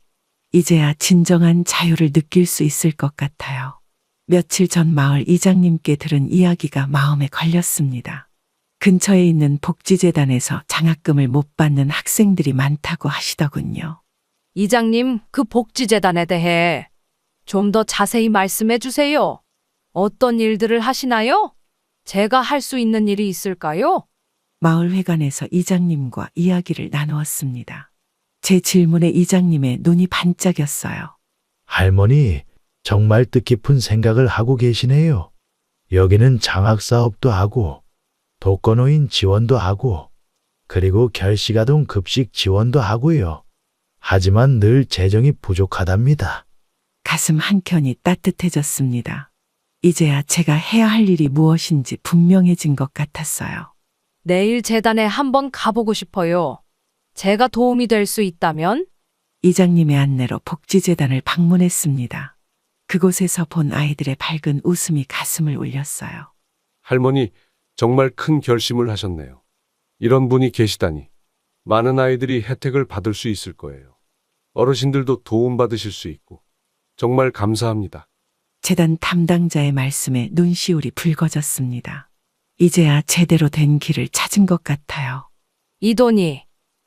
이제야 진정한 자유를 느낄 수 있을 것 같아요. 며칠 전 마을 이장님께 들은 이야기가 마음에 걸렸습니다. 근처에 있는 복지재단에서 장학금을 못 받는 학생들이 많다고 하시더군요. 이장님, 그 복지재단에 대해 좀 더 자세히 말씀해 주세요. 어떤 일들을 하시나요? 제가 할 수 있는 일이 있을까요? 마을회관에서 이장님과 이야기를 나누었습니다. 제 질문에 이장님의 눈이 반짝였어요. 할머니, 정말 뜻깊은 생각을 하고 계시네요. 여기는 장학사업도 하고, 독거노인 지원도 하고, 그리고 결식아동 급식 지원도 하고요. 하지만 늘 재정이 부족하답니다. 가슴 한켠이 따뜻해졌습니다. 이제야 제가 해야 할 일이 무엇인지 분명해진 것 같았어요. 내일 재단에 한번 가보고 싶어요. 제가 도움이 될 수 있다면? 이장님의 안내로 복지재단을 방문했습니다. 그곳에서 본 아이들의 밝은 웃음이 가슴을 울렸어요. 할머니, 정말 큰 결심을 하셨네요. 이런 분이 계시다니. 많은 아이들이 혜택을 받을 수 있을 거예요. 어르신들도 도움받으실 수 있고. 정말 감사합니다. 재단 담당자의 말씀에 눈시울이 붉어졌습니다. 이제야 제대로 된 길을 찾은 것 같아요. 이 돈이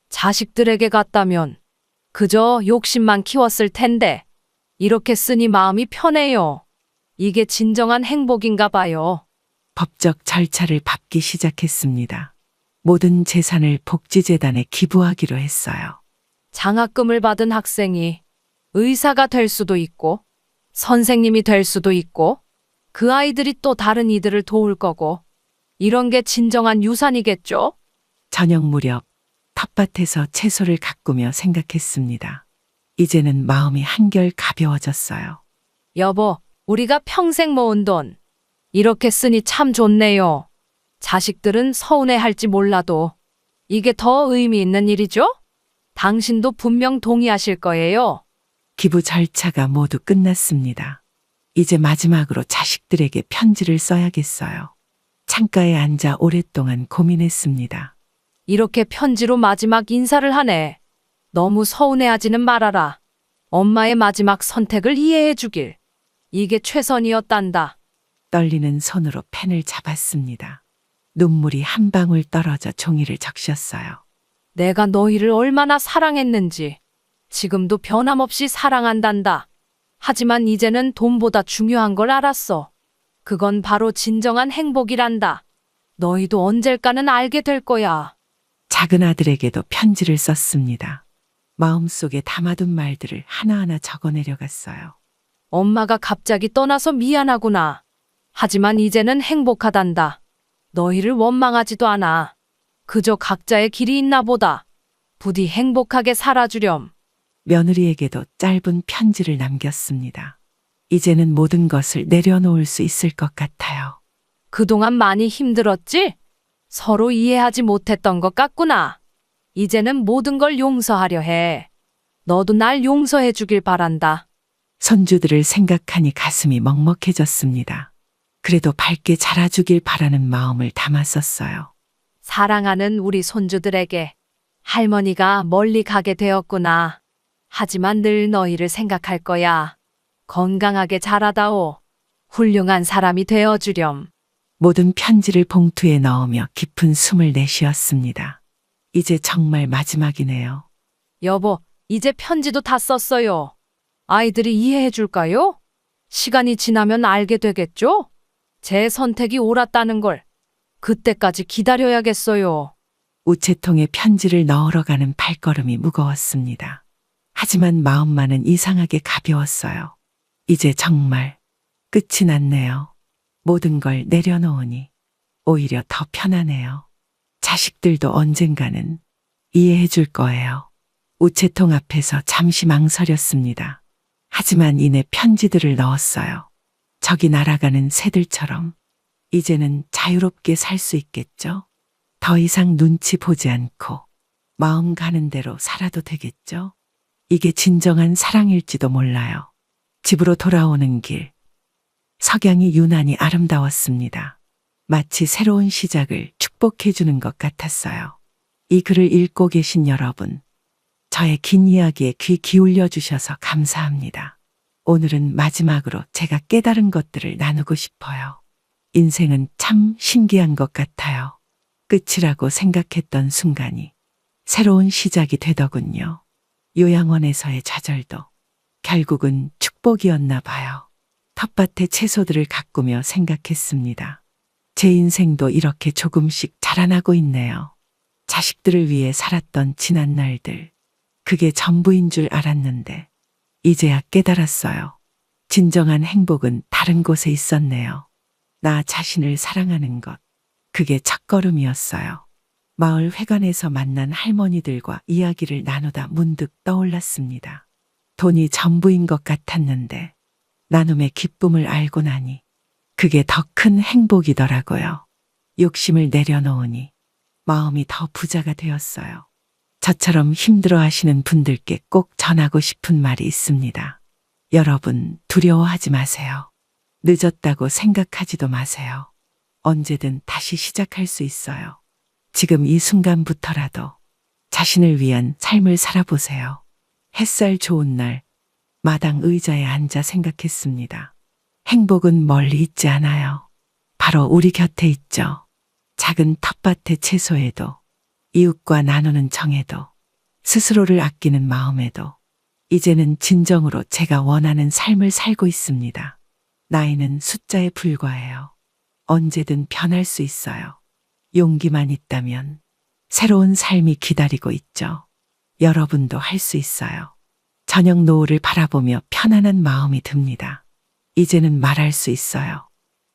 자식들에게 갔다면 그저 욕심만 키웠을 텐데 이렇게 쓰니 마음이 편해요. 이게 진정한 행복인가 봐요. 법적 절차를 밟기 시작했습니다. 모든 재산을 복지재단에 기부하기로 했어요. 장학금을 받은 학생이 의사가 될 수도 있고 선생님이 될 수도 있고 그 아이들이 또 다른 이들을 도울 거고 이런 게 진정한 유산이겠죠? 저녁 무렵 텃밭에서 채소를 가꾸며 생각했습니다. 이제는 마음이 한결 가벼워졌어요. 여보, 우리가 평생 모은 돈 이렇게 쓰니 참 좋네요. 자식들은 서운해할지 몰라도 이게 더 의미 있는 일이죠? 당신도 분명 동의하실 거예요. 기부 절차가 모두 끝났습니다. 이제 마지막으로 자식들에게 편지를 써야겠어요. 창가에 앉아 오랫동안 고민했습니다. 이렇게 편지로 마지막 인사를 하네. 너무 서운해하지는 말아라. 엄마의 마지막 선택을 이해해 주길. 이게 최선이었단다. 떨리는 손으로 펜을 잡았습니다. 눈물이 한 방울 떨어져 종이를 적셨어요. 내가 너희를 얼마나 사랑했는지 지금도 변함없이 사랑한단다. 하지만 이제는 돈보다 중요한 걸 알았어. 그건 바로 진정한 행복이란다. 너희도 언젠가는 알게 될 거야. 작은 아들에게도 편지를 썼습니다. 마음속에 담아둔 말들을 하나하나 적어내려갔어요. 엄마가 갑자기 떠나서 미안하구나. 하지만 이제는 행복하단다. 너희를 원망하지도 않아. 그저 각자의 길이 있나 보다. 부디 행복하게 살아주렴. 며느리에게도 짧은 편지를 남겼습니다. 이제는 모든 것을 내려놓을 수 있을 것 같아요. 그동안 많이 힘들었지? 서로 이해하지 못했던 것 같구나. 이제는 모든 걸 용서하려 해. 너도 날 용서해 주길 바란다. 손주들을 생각하니 가슴이 먹먹해졌습니다. 그래도 밝게 자라주길 바라는 마음을 담았었어요. 사랑하는 우리 손주들에게 할머니가 멀리 가게 되었구나. 하지만 늘 너희를 생각할 거야. 건강하게 자라다오. 훌륭한 사람이 되어주렴. 모든 편지를 봉투에 넣으며 깊은 숨을 내쉬었습니다. 이제 정말 마지막이네요. 여보, 이제 편지도 다 썼어요. 아이들이 이해해 줄까요? 시간이 지나면 알게 되겠죠? 제 선택이 옳았다는 걸. 그때까지 기다려야겠어요. 우체통에 편지를 넣으러 가는 발걸음이 무거웠습니다. 하지만 마음만은 이상하게 가벼웠어요. 이제 정말 끝이 났네요. 모든 걸 내려놓으니 오히려 더 편하네요. 자식들도 언젠가는 이해해 줄 거예요. 우체통 앞에서 잠시 망설였습니다. 하지만 이내 편지들을 넣었어요. 저기 날아가는 새들처럼 이제는 자유롭게 살 수 있겠죠? 더 이상 눈치 보지 않고 마음 가는 대로 살아도 되겠죠? 이게 진정한 사랑일지도 몰라요. 집으로 돌아오는 길. 석양이 유난히 아름다웠습니다. 마치 새로운 시작을 축복해주는 것 같았어요. 이 글을 읽고 계신 여러분, 저의 긴 이야기에 귀 기울여 주셔서 감사합니다. 오늘은 마지막으로 제가 깨달은 것들을 나누고 싶어요. 인생은 참 신기한 것 같아요. 끝이라고 생각했던 순간이 새로운 시작이 되더군요. 요양원에서의 좌절도 결국은 축복이었나 봐요. 텃밭의 채소들을 가꾸며 생각했습니다. 제 인생도 이렇게 조금씩 자라나고 있네요. 자식들을 위해 살았던 지난 날들. 그게 전부인 줄 알았는데 이제야 깨달았어요. 진정한 행복은 다른 곳에 있었네요. 나 자신을 사랑하는 것. 그게 첫걸음이었어요. 마을 회관에서 만난 할머니들과 이야기를 나누다 문득 떠올랐습니다. 돈이 전부인 것 같았는데 나눔의 기쁨을 알고 나니 그게 더 큰 행복이더라고요. 욕심을 내려놓으니 마음이 더 부자가 되었어요. 저처럼 힘들어 하시는 분들께 꼭 전하고 싶은 말이 있습니다. 여러분, 두려워하지 마세요. 늦었다고 생각하지도 마세요. 언제든 다시 시작할 수 있어요. 지금 이 순간부터라도 자신을 위한 삶을 살아보세요. 햇살 좋은 날, 마당 의자에 앉아 생각했습니다. 행복은 멀리 있지 않아요. 바로 우리 곁에 있죠. 작은 텃밭의 채소에도, 이웃과 나누는 정에도, 스스로를 아끼는 마음에도, 이제는 진정으로 제가 원하는 삶을 살고 있습니다. 나이는 숫자에 불과해요. 언제든 변할 수 있어요. 용기만 있다면 새로운 삶이 기다리고 있죠. 여러분도 할 수 있어요. 저녁 노을을 바라보며 편안한 마음이 듭니다. 이제는 말할 수 있어요.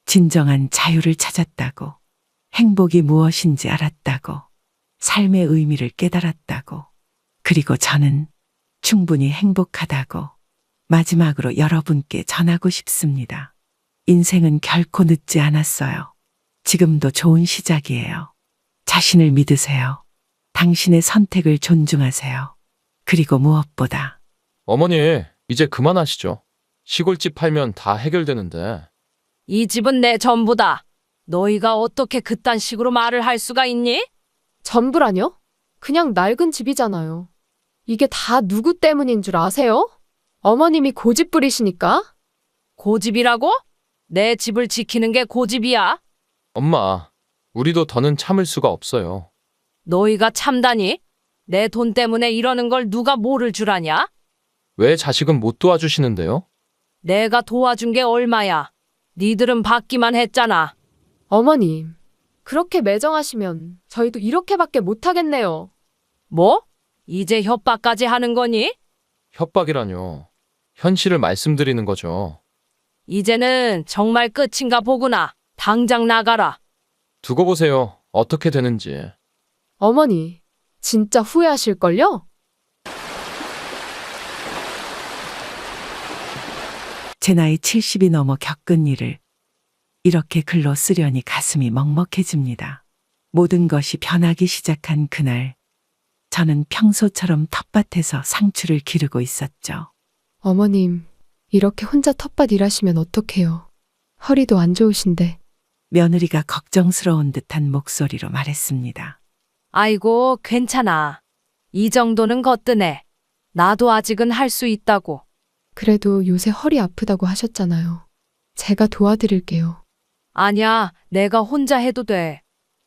진정한 자유를 찾았다고, 행복이 무엇인지 알았다고, 삶의 의미를 깨달았다고, 그리고 저는 충분히 행복하다고 마지막으로 여러분께 전하고 싶습니다. 인생은 결코 늦지 않았어요. 지금도 좋은 시작이에요. 자신을 믿으세요. 당신의 선택을 존중하세요. 그리고 무엇보다 어머니, 이제 그만하시죠. 시골집 팔면 다 해결되는데. 이 집은 내 전부다. 너희가 어떻게 그딴 식으로 말을 할 수가 있니? 전부라뇨? 그냥 낡은 집이잖아요. 이게 다 누구 때문인 줄 아세요? 어머님이 고집 부리시니까? 고집이라고? 내 집을 지키는 게 고집이야. 엄마, 우리도 더는 참을 수가 없어요. 너희가 참다니? 내 돈 때문에 이러는 걸 누가 모를 줄 아냐? 왜 자식은 못 도와주시는데요? 내가 도와준 게 얼마야? 니들은 받기만 했잖아. 어머님, 그렇게 매정하시면 저희도 이렇게밖에 못하겠네요. 뭐? 이제 협박까지 하는 거니? 협박이라뇨. 현실을 말씀드리는 거죠. 이제는 정말 끝인가 보구나. 당장 나가라. 두고 보세요. 어떻게 되는지. 어머니, 진짜 후회하실걸요? 제 나이 70이 넘어 겪은 일을 이렇게 글로 쓰려니 가슴이 먹먹해집니다. 모든 것이 변하기 시작한 그날, 저는 평소처럼 텃밭에서 상추를 기르고 있었죠. 어머님, 이렇게 혼자 텃밭 일하시면 어떡해요? 허리도 안 좋으신데. 며느리가 걱정스러운 듯한 목소리로 말했습니다. 아이고, 괜찮아. 이 정도는 거뜬해. 나도 아직은 할 수 있다고. 그래도 요새 허리 아프다고 하셨잖아요. 제가 도와드릴게요. 아니야, 내가 혼자 해도 돼.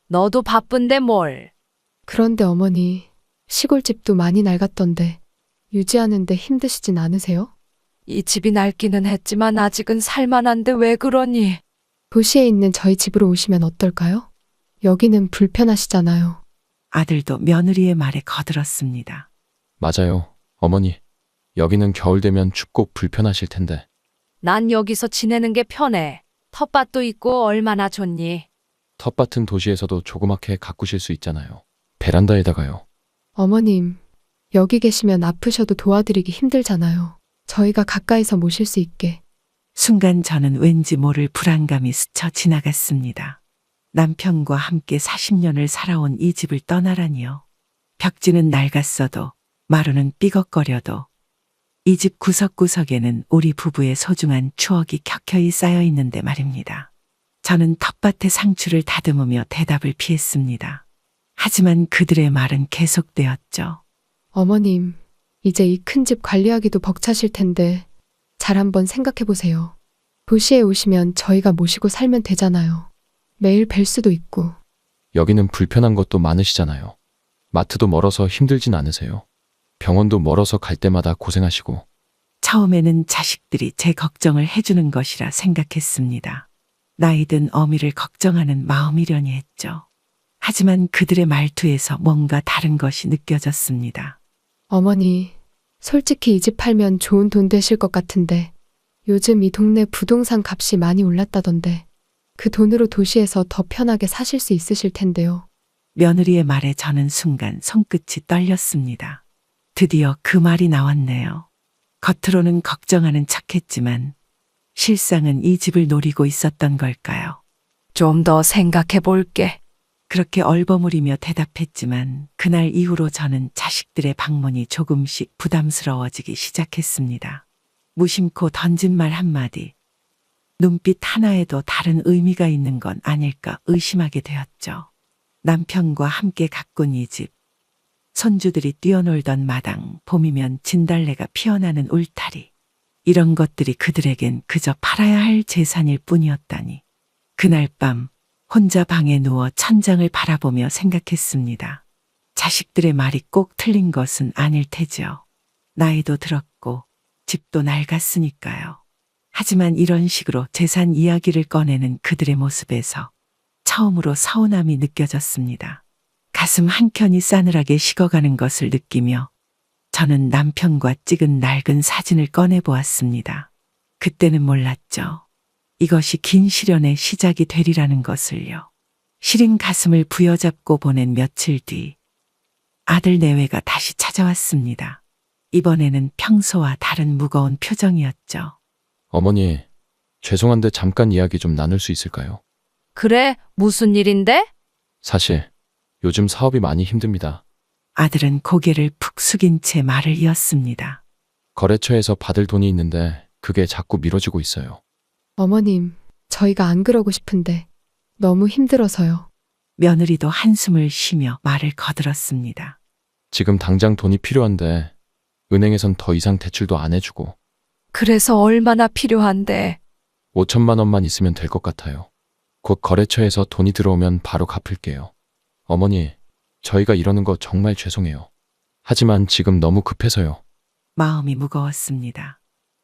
너도 바쁜데 뭘. 그런데 어머니, 시골집도 많이 낡았던데 유지하는데 힘드시진 않으세요? 이 집이 낡기는 했지만 아직은 살만한데 왜 그러니? 도시에 있는 저희 집으로 오시면 어떨까요? 여기는 불편하시잖아요. 아들도 며느리의 말에 거들었습니다. 맞아요, 어머니. 여기는 겨울 되면 춥고 불편하실 텐데. 난 여기서 지내는 게 편해. 텃밭도 있고 얼마나 좋니? 텃밭은 도시에서도 조그맣게 가꾸실 수 있잖아요. 베란다에다가요. 어머님, 여기 계시면 아프셔도 도와드리기 힘들잖아요. 저희가 가까이서 모실 수 있게. 순간 저는 왠지 모를 불안감이 스쳐 지나갔습니다. 남편과 함께 40년을 살아온 이 집을 떠나라니요. 벽지는 낡았어도 마루는 삐걱거려도 이 집 구석구석에는 우리 부부의 소중한 추억이 켜켜이 쌓여 있는데 말입니다. 저는 텃밭의 상추를 다듬으며 대답을 피했습니다. 하지만 그들의 말은 계속되었죠. 어머님, 이제 이 큰 집 관리하기도 벅차실 텐데 잘 한번 생각해 보세요. 도시에 오시면 저희가 모시고 살면 되잖아요. 매일 뵐 수도 있고. 여기는 불편한 것도 많으시잖아요. 마트도 멀어서 힘들진 않으세요? 병원도 멀어서 갈 때마다 고생하시고. 처음에는 자식들이 제 걱정을 해주는 것이라 생각했습니다. 나이든 어미를 걱정하는 마음이려니 했죠. 하지만 그들의 말투에서 뭔가 다른 것이 느껴졌습니다. 어머니, 솔직히 이 집 팔면 좋은 돈 되실 것 같은데 요즘 이 동네 부동산 값이 많이 올랐다던데 그 돈으로 도시에서 더 편하게 사실 수 있으실 텐데요. 며느리의 말에 저는 순간 손끝이 떨렸습니다. 드디어 그 말이 나왔네요. 겉으로는 걱정하는 척했지만 실상은 이 집을 노리고 있었던 걸까요? 좀 더 생각해 볼게. 그렇게 얼버무리며 대답했지만 그날 이후로 저는 자식들의 방문이 조금씩 부담스러워지기 시작했습니다. 무심코 던진 말 한마디, 눈빛 하나에도 다른 의미가 있는 건 아닐까 의심하게 되었죠. 남편과 함께 가꾼 이 집, 손주들이 뛰어놀던 마당, 봄이면 진달래가 피어나는 울타리, 이런 것들이 그들에겐 그저 팔아야 할 재산일 뿐이었다니. 그날 밤 혼자 방에 누워 천장을 바라보며 생각했습니다. 자식들의 말이 꼭 틀린 것은 아닐 테지요. 나이도 들었고 집도 낡았으니까요. 하지만 이런 식으로 재산 이야기를 꺼내는 그들의 모습에서 처음으로 서운함이 느껴졌습니다. 가슴 한켠이 싸늘하게 식어가는 것을 느끼며 저는 남편과 찍은 낡은 사진을 꺼내보았습니다. 그때는 몰랐죠. 이것이 긴 시련의 시작이 되리라는 것을요. 시린 가슴을 부여잡고 보낸 며칠 뒤 아들 내외가 다시 찾아왔습니다. 이번에는 평소와 다른 무거운 표정이었죠. 어머니, 죄송한데 잠깐 이야기 좀 나눌 수 있을까요? 그래, 무슨 일인데? 사실 요즘 사업이 많이 힘듭니다. 아들은 고개를 푹 숙인 채 말을 이었습니다. 거래처에서 받을 돈이 있는데 그게 자꾸 미뤄지고 있어요. 어머님, 저희가 안 그러고 싶은데 너무 힘들어서요. 며느리도 한숨을 쉬며 말을 거들었습니다. 지금 당장 돈이 필요한데 은행에선 더 이상 대출도 안 해주고 그래서 얼마나 필요한데? 5천만 원만 있으면 될 것 같아요. 곧 거래처에서 돈이 들어오면 바로 갚을게요. 어머니, 저희가 이러는 거 정말 죄송해요. 하지만 지금 너무 급해서요. 마음이 무거웠습니다.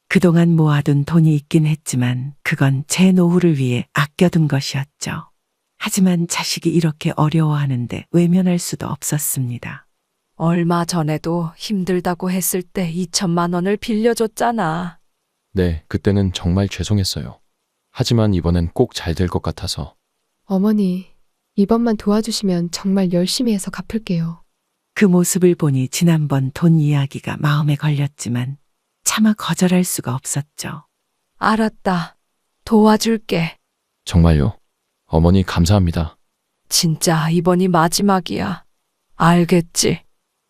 그동안 모아둔 돈이 있긴 했지만 그건 제 노후를 위해 아껴둔 것이었죠. 하지만 자식이 이렇게 어려워하는데 외면할 수도 없었습니다. 얼마 전에도 힘들다고 했을 때 2천만 원을 빌려줬잖아. 네, 그때는 정말 죄송했어요. 하지만 이번엔 꼭 잘 될 것 같아서. 어머니, 이번만 도와주시면 정말 열심히 해서 갚을게요. 그 모습을 보니 지난번 돈 이야기가 마음에 걸렸지만 차마 거절할 수가 없었죠. 알았다. 도와줄게. 정말요? 어머니 감사합니다. 진짜 이번이 마지막이야. 알겠지?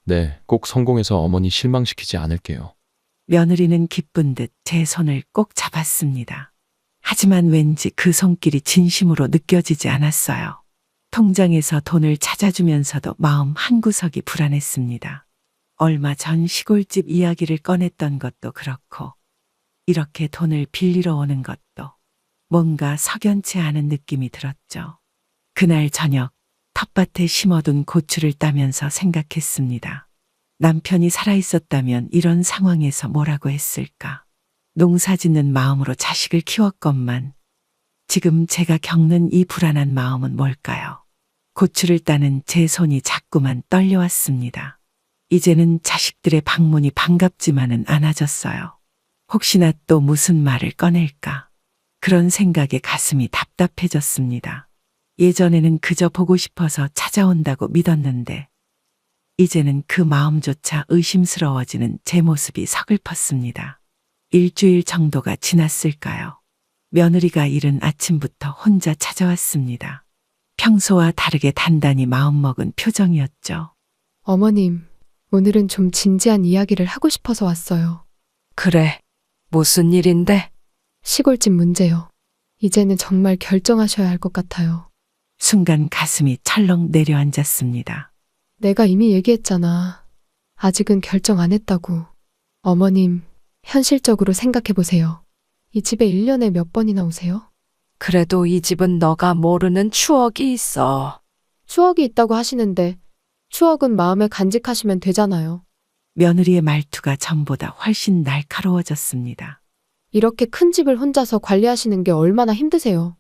네, 꼭 성공해서 어머니 실망시키지 않을게요. 며느리는 기쁜 듯 제 손을 꼭 잡았습니다. 하지만 왠지 그 손길이 진심으로 느껴지지 않았어요. 통장에서 돈을 찾아주면서도 마음 한구석이 불안했습니다. 얼마 전 시골집 이야기를 꺼냈던 것도 그렇고 이렇게 돈을 빌리러 오는 것도 뭔가 석연치 않은 느낌이 들었죠. 그날 저녁 텃밭에 심어둔 고추를 따면서 생각했습니다. 남편이 살아있었다면 이런 상황에서 뭐라고 했을까? 농사짓는 마음으로 자식을 키웠건만 지금 제가 겪는 이 불안한 마음은 뭘까요? 고추를 따는 제 손이 자꾸만 떨려왔습니다. 이제는 자식들의 방문이 반갑지만은 않아졌어요. 혹시나 또 무슨 말을 꺼낼까? 그런 생각에 가슴이 답답해졌습니다. 예전에는 그저 보고 싶어서 찾아온다고 믿었는데 이제는 그 마음조차 의심스러워지는 제 모습이 서글펐습니다. 일주일 정도가 지났을까요? 며느리가 이른 아침부터 혼자 찾아왔습니다. 평소와 다르게 단단히 마음먹은 표정이었죠. 어머님, 오늘은 좀 진지한 이야기를 하고 싶어서 왔어요. 그래. 무슨 일인데? 시골집 문제요. 이제는 정말 결정하셔야 할 것 같아요. 순간 가슴이 철렁 내려앉았습니다. 내가 이미 얘기했잖아. 아직은 결정 안 했다고. 어머님, 현실적으로 생각해 보세요. 이 집에 1년에 몇 번이나 오세요? 그래도 이 집은 너가 모르는 추억이 있어. 추억이 있다고 하시는데 추억은 마음에 간직하시면 되잖아요. 며느리의 말투가 전보다 훨씬 날카로워졌습니다. 이렇게 큰 집을 혼자서 관리하시는 게 얼마나 힘드세요.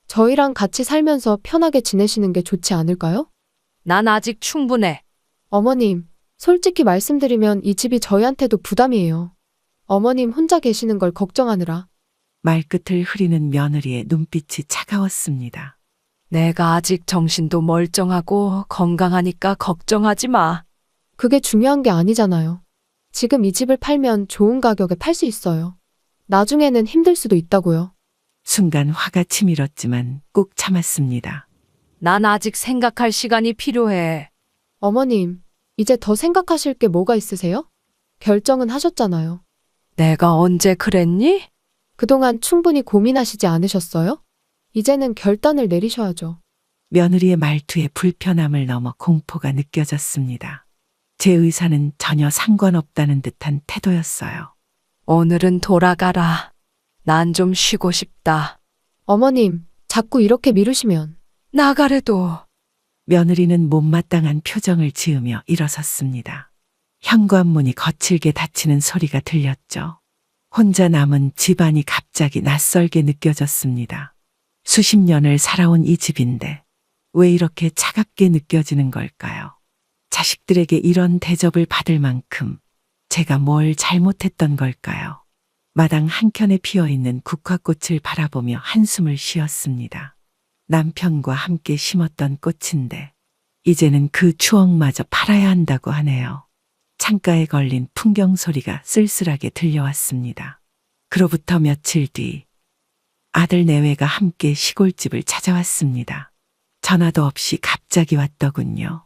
저희랑 같이 살면서 편하게 지내시는 게 좋지 않을까요? 난 아직 충분해. 어머님, 솔직히 말씀드리면 이 집이 저희한테도 부담이에요. 어머님 혼자 계시는 걸 걱정하느라. 말끝을 흐리는 며느리의 눈빛이 차가웠습니다. 내가 아직 정신도 멀쩡하고 건강하니까 걱정하지 마. 그게 중요한 게 아니잖아요. 지금 이 집을 팔면 좋은 가격에 팔 수 있어요. 나중에는 힘들 수도 있다고요. 순간 화가 치밀었지만 꾹 참았습니다. 난 아직 생각할 시간이 필요해. 어머님, 이제 더 생각하실 게 뭐가 있으세요? 결정은 하셨잖아요. 내가 언제 그랬니? 그동안 충분히 고민하시지 않으셨어요? 이제는 결단을 내리셔야죠. 며느리의 말투에 불편함을 넘어 공포가 느껴졌습니다. 제 의사는 전혀 상관없다는 듯한 태도였어요. 오늘은 돌아가라. 난 좀 쉬고 싶다. 어머님, 자꾸 이렇게 미루시면 나가래도. 며느리는 못마땅한 표정을 지으며 일어섰습니다. 현관문이 거칠게 닫히는 소리가 들렸죠. 혼자 남은 집안이 갑자기 낯설게 느껴졌습니다. 수십 년을 살아온 이 집인데 왜 이렇게 차갑게 느껴지는 걸까요? 자식들에게 이런 대접을 받을 만큼 제가 뭘 잘못했던 걸까요? 마당 한켠에 피어있는 국화꽃을 바라보며 한숨을 쉬었습니다. 남편과 함께 심었던 꽃인데 이제는 그 추억마저 팔아야 한다고 하네요. 창가에 걸린 풍경 소리가 쓸쓸하게 들려왔습니다. 그로부터 며칠 뒤 아들 내외가 함께 시골집을 찾아왔습니다. 전화도 없이 갑자기 왔더군요.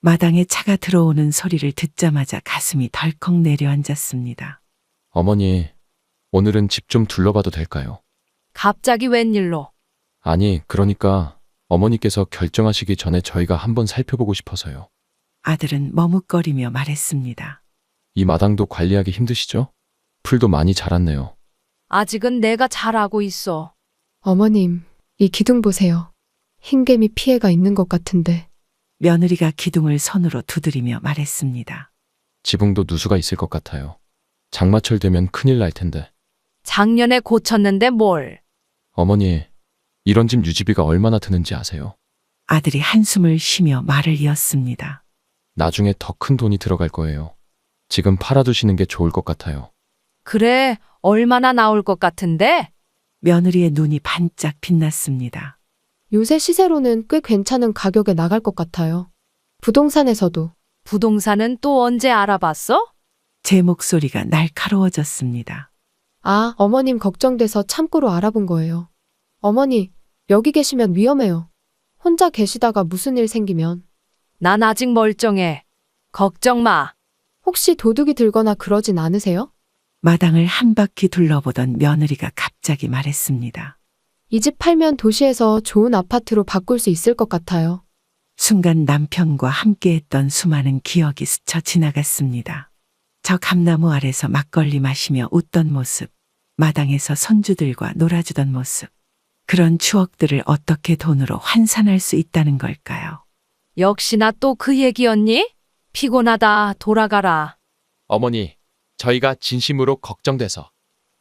마당에 차가 들어오는 소리를 듣자마자 가슴이 덜컥 내려앉았습니다. 어머니, 오늘은 집 좀 둘러봐도 될까요? 갑자기 웬일로? 아니, 그러니까 어머니께서 결정하시기 전에 저희가 한번 살펴보고 싶어서요. 아들은 머뭇거리며 말했습니다. 이 마당도 관리하기 힘드시죠? 풀도 많이 자랐네요. 아직은 내가 잘하고 있어. 어머님, 이 기둥 보세요. 흰개미 피해가 있는 것 같은데. 며느리가 기둥을 손으로 두드리며 말했습니다. 지붕도 누수가 있을 것 같아요. 장마철 되면 큰일 날 텐데. 작년에 고쳤는데 뭘. 어머니, 이런 집 유지비가 얼마나 드는지 아세요? 아들이 한숨을 쉬며 말을 이었습니다. 나중에 더 큰 돈이 들어갈 거예요. 지금 팔아두시는 게 좋을 것 같아요. 그래, 얼마나 나올 것 같은데? 며느리의 눈이 반짝 빛났습니다. 요새 시세로는 꽤 괜찮은 가격에 나갈 것 같아요. 부동산에서도. 부동산은 또 언제 알아봤어? 제 목소리가 날카로워졌습니다. 아, 어머님 걱정돼서 참고로 알아본 거예요. 어머니, 여기 계시면 위험해요. 혼자 계시다가 무슨 일 생기면. 난 아직 멀쩡해. 걱정 마. 혹시 도둑이 들거나 그러진 않으세요? 마당을 한 바퀴 둘러보던 며느리가 갑자기 말했습니다. 이 집 팔면 도시에서 좋은 아파트로 바꿀 수 있을 것 같아요. 순간 남편과 함께했던 수많은 기억이 스쳐 지나갔습니다. 저 감나무 아래서 막걸리 마시며 웃던 모습, 마당에서 손주들과 놀아주던 모습. 그런 추억들을 어떻게 돈으로 환산할 수 있다는 걸까요? 역시나 또 그 얘기였니? 피곤하다. 돌아가라. 어머니, 저희가 진심으로 걱정돼서.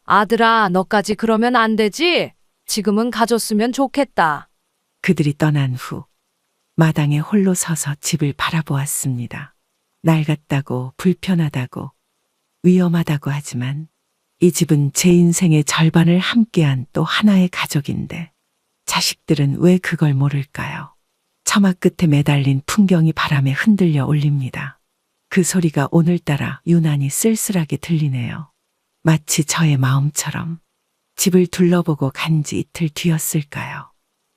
아들아, 너까지 그러면 안 되지? 지금은 가졌으면 좋겠다. 그들이 떠난 후 마당에 홀로 서서 집을 바라보았습니다. 낡았다고 불편하다고 위험하다고 하지만 이 집은 제 인생의 절반을 함께한 또 하나의 가족인데 자식들은 왜 그걸 모를까요? 처마 끝에 매달린 풍경이 바람에 흔들려 올립니다. 그 소리가 오늘따라 유난히 쓸쓸하게 들리네요. 마치 저의 마음처럼. 집을 둘러보고 간 지 이틀 뒤였을까요?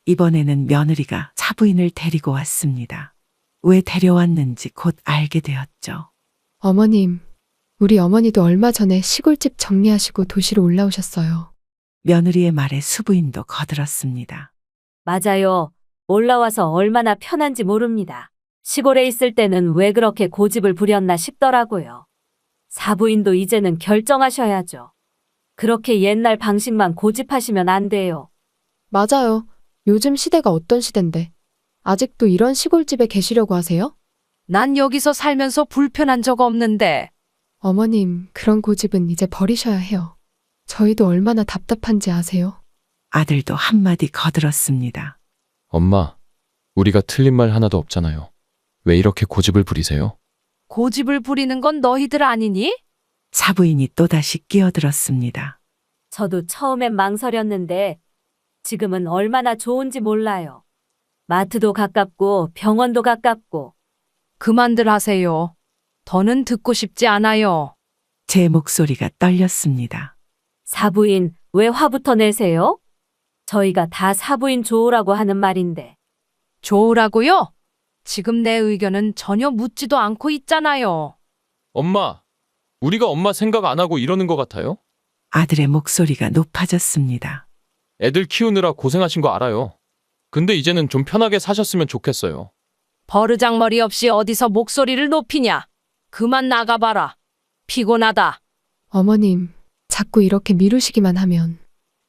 이번에는 며느리가 사부인을 데리고 왔습니다. 왜 데려왔는지 곧 알게 되었죠. 어머님, 우리 어머니도 얼마 전에 시골집 정리하시고 도시로 올라오셨어요. 며느리의 말에 수부인도 거들었습니다. 맞아요. 올라와서 얼마나 편한지 모릅니다. 시골에 있을 때는 왜 그렇게 고집을 부렸나 싶더라고요. 사부인도 이제는 결정하셔야죠. 그렇게 옛날 방식만 고집하시면 안 돼요. 맞아요. 요즘 시대가 어떤 시대인데. 아직도 이런 시골집에 계시려고 하세요? 난 여기서 살면서 불편한 적 없는데. 어머님, 그런 고집은 이제 버리셔야 해요. 저희도 얼마나 답답한지 아세요? 아들도 한마디 거들었습니다. 엄마, 우리가 틀린 말 하나도 없잖아요. 왜 이렇게 고집을 부리세요? 고집을 부리는 건 너희들 아니니? 사부인이 또다시 끼어들었습니다. 저도 처음엔 망설였는데 지금은 얼마나 좋은지 몰라요. 마트도 가깝고 병원도 가깝고. 그만들 하세요. 더는 듣고 싶지 않아요. 제 목소리가 떨렸습니다. 사부인, 왜 화부터 내세요? 저희가 다 사부인 좋으라고 하는 말인데. 좋으라고요? 지금 내 의견은 전혀 묻지도 않고 있잖아요. 엄마, 우리가 엄마 생각 안 하고 이러는 것 같아요? 아들의 목소리가 높아졌습니다. 애들 키우느라 고생하신 거 알아요. 근데 이제는 좀 편하게 사셨으면 좋겠어요. 버르장머리 없이 어디서 목소리를 높이냐? 그만 나가봐라. 피곤하다. 어머님, 자꾸 이렇게 미루시기만 하면.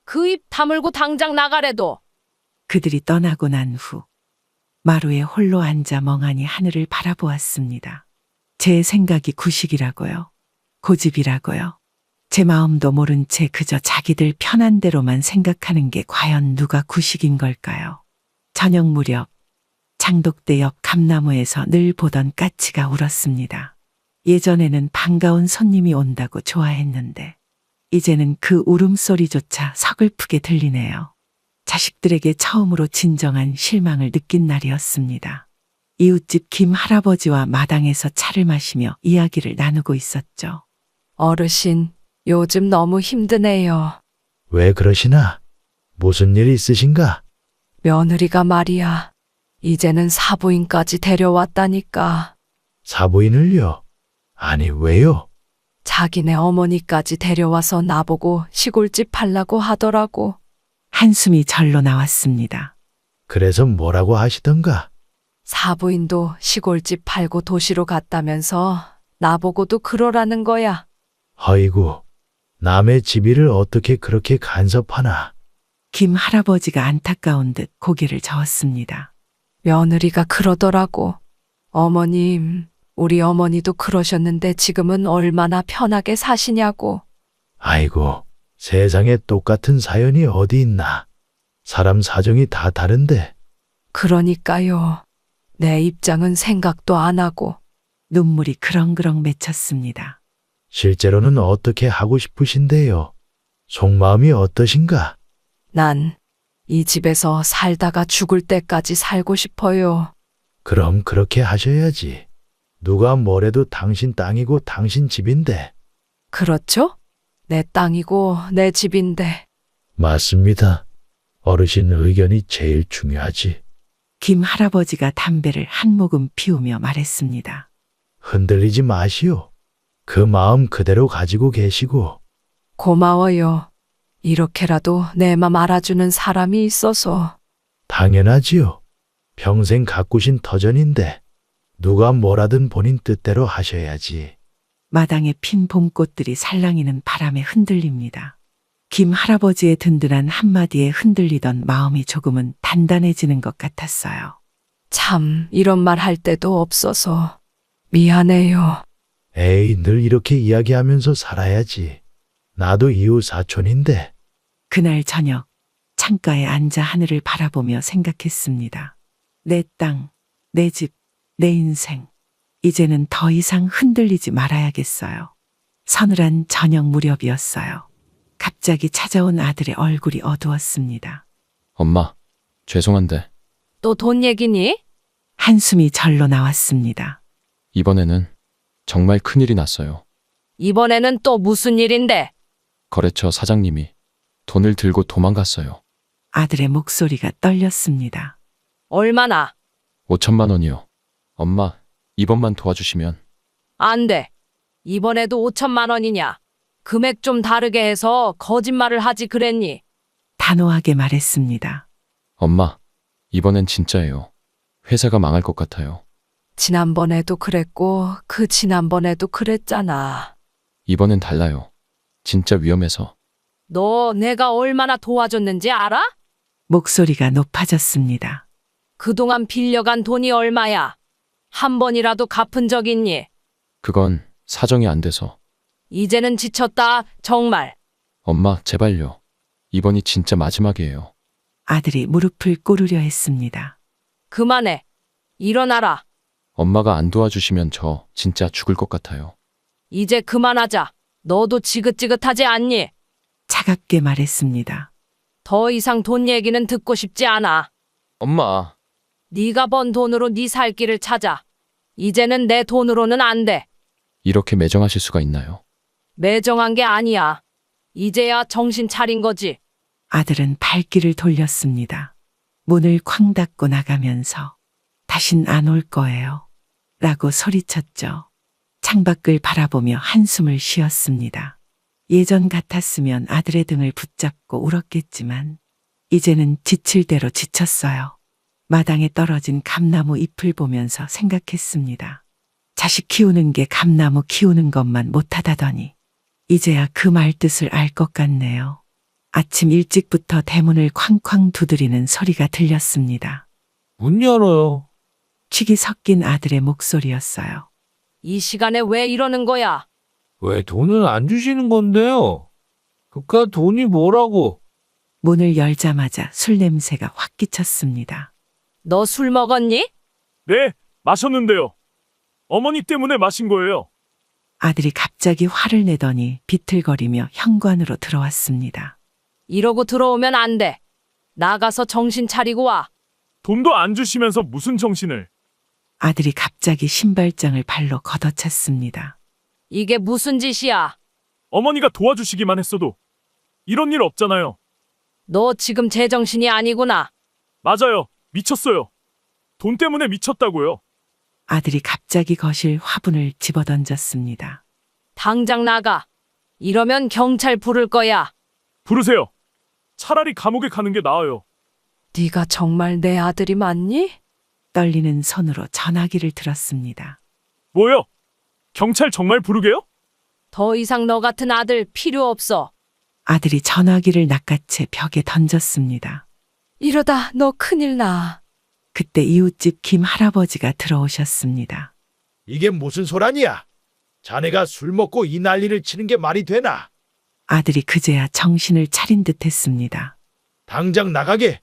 그 입 다물고 당장 나가래도. 그들이 떠나고 난 후 마루에 홀로 앉아 멍하니 하늘을 바라보았습니다. 제 생각이 구식이라고요. 고집이라고요. 제 마음도 모른 채 그저 자기들 편한 대로만 생각하는 게 과연 누가 구식인 걸까요? 저녁 무렵 장독대 옆 감나무에서 늘 보던 까치가 울었습니다. 예전에는 반가운 손님이 온다고 좋아했는데 이제는 그 울음소리조차 서글프게 들리네요. 자식들에게 처음으로 진정한 실망을 느낀 날이었습니다. 이웃집 김 할아버지와 마당에서 차를 마시며 이야기를 나누고 있었죠. 어르신, 요즘 너무 힘드네요. 왜 그러시나? 무슨 일 있으신가? 며느리가 말이야. 이제는 사부인까지 데려왔다니까. 사부인을요? 아니, 왜요? 자기네 어머니까지 데려와서 나보고 시골집 팔라고 하더라고. 한숨이 절로 나왔습니다. 그래서 뭐라고 하시던가? 사부인도 시골집 팔고 도시로 갔다면서 나보고도 그러라는 거야. 허이구, 남의 집이를 어떻게 그렇게 간섭하나? 김 할아버지가 안타까운 듯 고개를 저었습니다. 며느리가 그러더라고. 어머님, 우리 어머니도 그러셨는데 지금은 얼마나 편하게 사시냐고. 아이고, 세상에 똑같은 사연이 어디 있나? 사람 사정이 다 다른데. 그러니까요. 내 입장은 생각도 안 하고. 눈물이 그렁그렁 맺혔습니다. 실제로는 어떻게 하고 싶으신데요? 속마음이 어떠신가? 난 이 집에서 살다가 죽을 때까지 살고 싶어요. 그럼 그렇게 하셔야지. 누가 뭐래도 당신 땅이고 당신 집인데. 그렇죠? 내 땅이고 내 집인데. 맞습니다. 어르신 의견이 제일 중요하지. 김 할아버지가 담배를 한 모금 피우며 말했습니다. 흔들리지 마시오. 그 마음 그대로 가지고 계시고. 고마워요. 이렇게라도 내 맘 알아주는 사람이 있어서. 당연하지요. 평생 가꾸신 터전인데 누가 뭐라든 본인 뜻대로 하셔야지. 마당에 핀 봄꽃들이 살랑이는 바람에 흔들립니다. 김 할아버지의 든든한 한마디에 흔들리던 마음이 조금은 단단해지는 것 같았어요. 참, 이런 말 할 때도 없어서 미안해요. 에이, 늘 이렇게 이야기하면서 살아야지. 나도 이웃 사촌인데. 그날 저녁 창가에 앉아 하늘을 바라보며 생각했습니다. 내 땅, 내 집, 내 인생. 이제는 더 이상 흔들리지 말아야겠어요. 서늘한 저녁 무렵이었어요. 갑자기 찾아온 아들의 얼굴이 어두웠습니다. 엄마, 죄송한데 또 돈 얘기니? 한숨이 절로 나왔습니다. 이번에는 정말 큰일이 났어요. 이번에는 또 무슨 일인데? 거래처 사장님이 돈을 들고 도망갔어요. 아들의 목소리가 떨렸습니다. 얼마나? 5천만 원이요. 엄마, 이번만 도와주시면. 안 돼. 이번에도 5천만 원이냐? 금액 좀 다르게 해서 거짓말을 하지 그랬니? 단호하게 말했습니다. 엄마, 이번엔 진짜예요. 회사가 망할 것 같아요. 지난번에도 그랬고 그 지난번에도 그랬잖아. 이번엔 달라요. 진짜 위험해서. 너 내가 얼마나 도와줬는지 알아? 목소리가 높아졌습니다. 그동안 빌려간 돈이 얼마야? 한 번이라도 갚은 적 있니? 그건 사정이 안 돼서. 이제는 지쳤다, 정말. 엄마, 제발요. 이번이 진짜 마지막이에요. 아들이 무릎을 꿇으려 했습니다. 그만해. 일어나라. 엄마가 안 도와주시면 저 진짜 죽을 것 같아요. 이제 그만하자. 너도 지긋지긋하지 않니? 차갑게 말했습니다. 더 이상 돈 얘기는 듣고 싶지 않아. 엄마. 네가 번 돈으로 네 살 길을 찾아. 이제는 내 돈으로는 안 돼. 이렇게 매정하실 수가 있나요? 매정한 게 아니야. 이제야 정신 차린 거지. 아들은 발길을 돌렸습니다. 문을 쾅 닫고 나가면서 다신 안 올 거예요. 라고 소리쳤죠. 창밖을 바라보며 한숨을 쉬었습니다. 예전 같았으면 아들의 등을 붙잡고 울었겠지만 이제는 지칠 대로 지쳤어요. 마당에 떨어진 감나무 잎을 보면서 생각했습니다. 자식 키우는 게 감나무 키우는 것만 못하다더니 이제야 그 말뜻을 알 것 같네요. 아침 일찍부터 대문을 쾅쾅 두드리는 소리가 들렸습니다. 문 열어요. 취기 섞인 아들의 목소리였어요. 이 시간에 왜 이러는 거야? 왜 돈을 안 주시는 건데요? 그깟 돈이 뭐라고? 문을 열자마자 술 냄새가 확 끼쳤습니다. 너 술 먹었니? 네, 마셨는데요. 어머니 때문에 마신 거예요. 아들이 갑자기 화를 내더니 비틀거리며 현관으로 들어왔습니다. 이러고 들어오면 안 돼. 나가서 정신 차리고 와. 돈도 안 주시면서 무슨 정신을. 아들이 갑자기 신발장을 발로 걷어찼습니다. 이게 무슨 짓이야? 어머니가 도와주시기만 했어도 이런 일 없잖아요. 너 지금 제정신이 아니구나. 맞아요. 미쳤어요. 돈 때문에 미쳤다고요. 아들이 갑자기 거실 화분을 집어던졌습니다. 당장 나가. 이러면 경찰 부를 거야. 부르세요. 차라리 감옥에 가는 게 나아요. 네가 정말 내 아들이 맞니? 떨리는 손으로 전화기를 들었습니다. 뭐요? 경찰 정말 부르게요? 더 이상 너 같은 아들 필요 없어. 아들이 전화기를 낚아채 벽에 던졌습니다. 이러다 너 큰일 나. 그때 이웃집 김 할아버지가 들어오셨습니다. 이게 무슨 소란이야? 자네가 술 먹고 이 난리를 치는 게 말이 되나? 아들이 그제야 정신을 차린 듯 했습니다. 당장 나가게.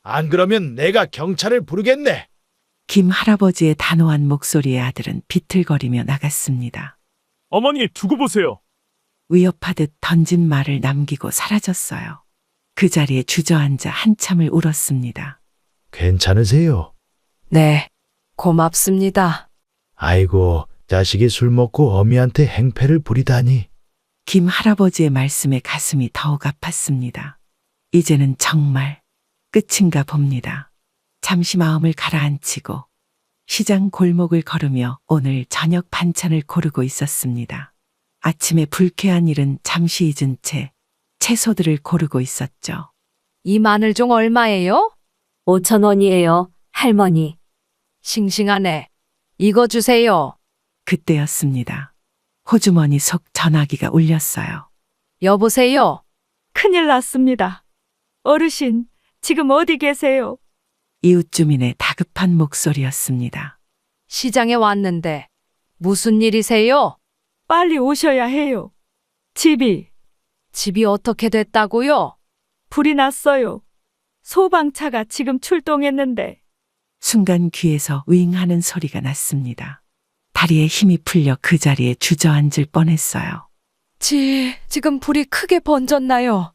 안 그러면 내가 경찰을 부르겠네. 김 할아버지의 단호한 목소리에 아들은 비틀거리며 나갔습니다. 어머니 두고 보세요. 위협하듯 던진 말을 남기고 사라졌어요. 그 자리에 주저앉아 한참을 울었습니다. 괜찮으세요? 네, 고맙습니다. 아이고, 자식이 술 먹고 어미한테 행패를 부리다니. 김 할아버지의 말씀에 가슴이 더욱 아팠습니다. 이제는 정말 끝인가 봅니다. 잠시 마음을 가라앉히고 시장 골목을 걸으며 오늘 저녁 반찬을 고르고 있었습니다. 아침에 불쾌한 일은 잠시 잊은 채 채소들을 고르고 있었죠. 이 마늘종 얼마예요? 5,000원이에요, 할머니. 싱싱하네. 이거 주세요. 그때였습니다. 호주머니 속 전화기가 울렸어요. 여보세요? 큰일 났습니다. 어르신, 지금 어디 계세요? 이웃 주민의 다급한 목소리였습니다. 시장에 왔는데 무슨 일이세요? 빨리 오셔야 해요. 집이 어떻게 됐다고요? 불이 났어요. 소방차가 지금 출동했는데. 순간 귀에서 윙하는 소리가 났습니다. 다리에 힘이 풀려 그 자리에 주저앉을 뻔했어요. 지금 불이 크게 번졌나요?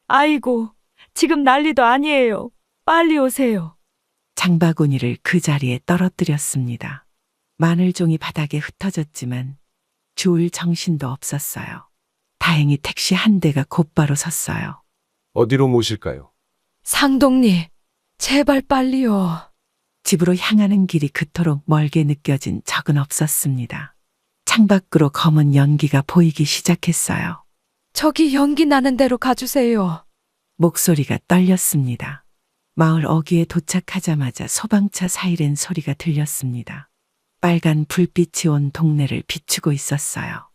아이고, 지금 난리도 아니에요. 빨리 오세요. 장바구니를 그 자리에 떨어뜨렸습니다. 마늘종이 바닥에 흩어졌지만 주울 정신도 없었어요. 다행히 택시 한 대가 곧바로 섰어요. 어디로 모실까요? 상동리, 제발 빨리요. 집으로 향하는 길이 그토록 멀게 느껴진 적은 없었습니다. 창밖으로 검은 연기가 보이기 시작했어요. 저기 연기 나는 대로 가주세요. 목소리가 떨렸습니다. 마을 어귀에 도착하자마자 소방차 사이렌 소리가 들렸습니다. 빨간 불빛이 온 동네를 비추고 있었어요.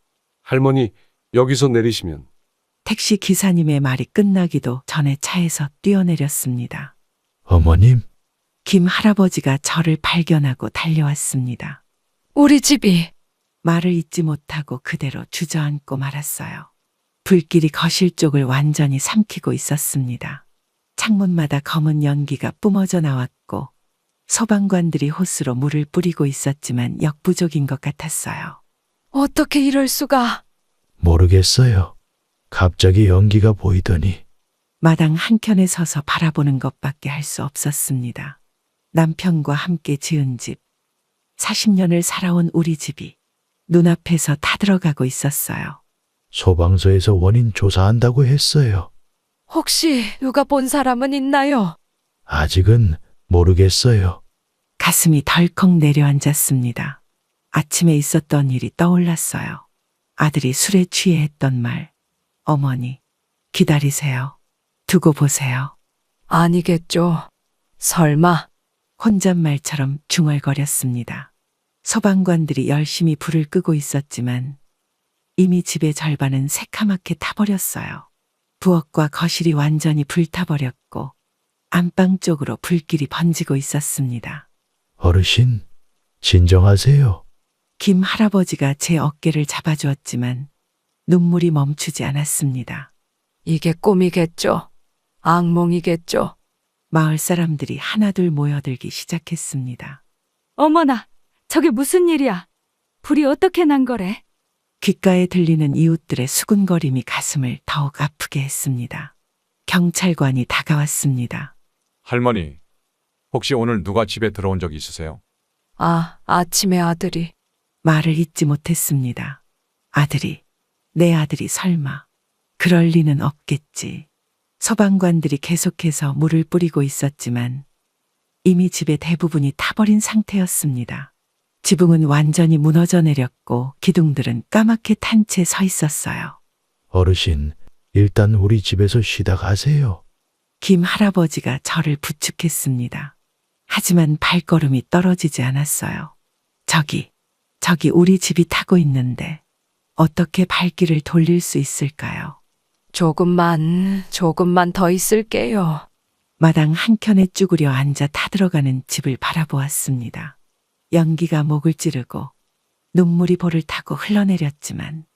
할머니, 여기서 내리시면. 택시 기사님의 말이 끝나기도 전에 차에서 뛰어내렸습니다. 어머님, 김 할아버지가 저를 발견하고 달려왔습니다. 우리 집이 말을 잇지 못하고 그대로 주저앉고 말았어요. 불길이 거실 쪽을 완전히 삼키고 있었습니다. 창문마다 검은 연기가 뿜어져 나왔고 소방관들이 호스로 물을 뿌리고 있었지만 역부족인 것 같았어요. 어떻게 이럴 수가? 모르겠어요. 갑자기 연기가 보이더니 마당 한켠에 서서 바라보는 것밖에 할 수 없었습니다. 남편과 함께 지은 집, 40년을 살아온 우리 집이 눈앞에서 타들어가고 있었어요. 소방서에서 원인 조사한다고 했어요. 혹시 누가 본 사람은 있나요? 아직은 모르겠어요. 가슴이 덜컥 내려앉았습니다. 아침에 있었던 일이 떠올랐어요. 아들이 술에 취해 했던 말. 어머니, 기다리세요. 두고 보세요. 아니겠죠. 설마. 혼잣말처럼 중얼거렸습니다. 소방관들이 열심히 불을 끄고 있었지만 이미 집의 절반은 새카맣게 타버렸어요. 부엌과 거실이 완전히 불타버렸고 안방 쪽으로 불길이 번지고 있었습니다. 어르신, 진정하세요. 김 할아버지가 제 어깨를 잡아주었지만 눈물이 멈추지 않았습니다. 이게 꿈이겠죠. 악몽이겠죠. 마을 사람들이 하나둘 모여들기 시작했습니다. 어머나, 저게 무슨 일이야? 불이 어떻게 난 거래? 귓가에 들리는 이웃들의 수군거림이 가슴을 더욱 아프게 했습니다. 경찰관이 다가왔습니다. 할머니, 혹시 오늘 누가 집에 들어온 적 있으세요? 아침에 아들이. 말을 잇지 못했습니다. 아들이, 내 아들이 설마. 그럴 리는 없겠지. 소방관들이 계속해서 물을 뿌리고 있었지만 이미 집의 대부분이 타버린 상태였습니다. 지붕은 완전히 무너져 내렸고 기둥들은 까맣게 탄 채 서 있었어요. 어르신, 일단 우리 집에서 쉬다 가세요. 김 할아버지가 저를 부축했습니다. 하지만 발걸음이 떨어지지 않았어요. 저기 우리 집이 타고 있는데 어떻게 발길을 돌릴 수 있을까요? 조금만 더 있을게요. 마당 한켠에 쭈그려 앉아 타들어가는 집을 바라보았습니다. 연기가 목을 찌르고 눈물이 볼을 타고 흘러내렸지만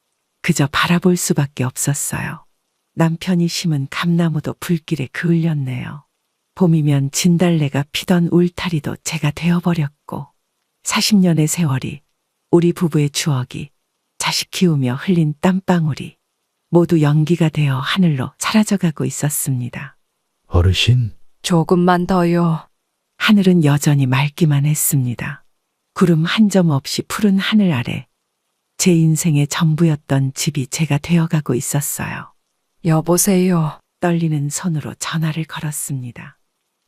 그저 바라볼 수밖에 없었어요. 남편이 심은 감나무도 불길에 그을렸네요. 봄이면 진달래가 피던 울타리도 제가 되어버렸고 40년의 세월이, 우리 부부의 추억이, 자식 키우며 흘린 땀방울이 모두 연기가 되어 하늘로 사라져가고 있었습니다. 어르신, 조금만 더요. 하늘은 여전히 맑기만 했습니다. 구름 한 점 없이 푸른 하늘 아래 제 인생의 전부였던 집이 제가 되어가고 있었어요. 여보세요. 떨리는 손으로 전화를 걸었습니다.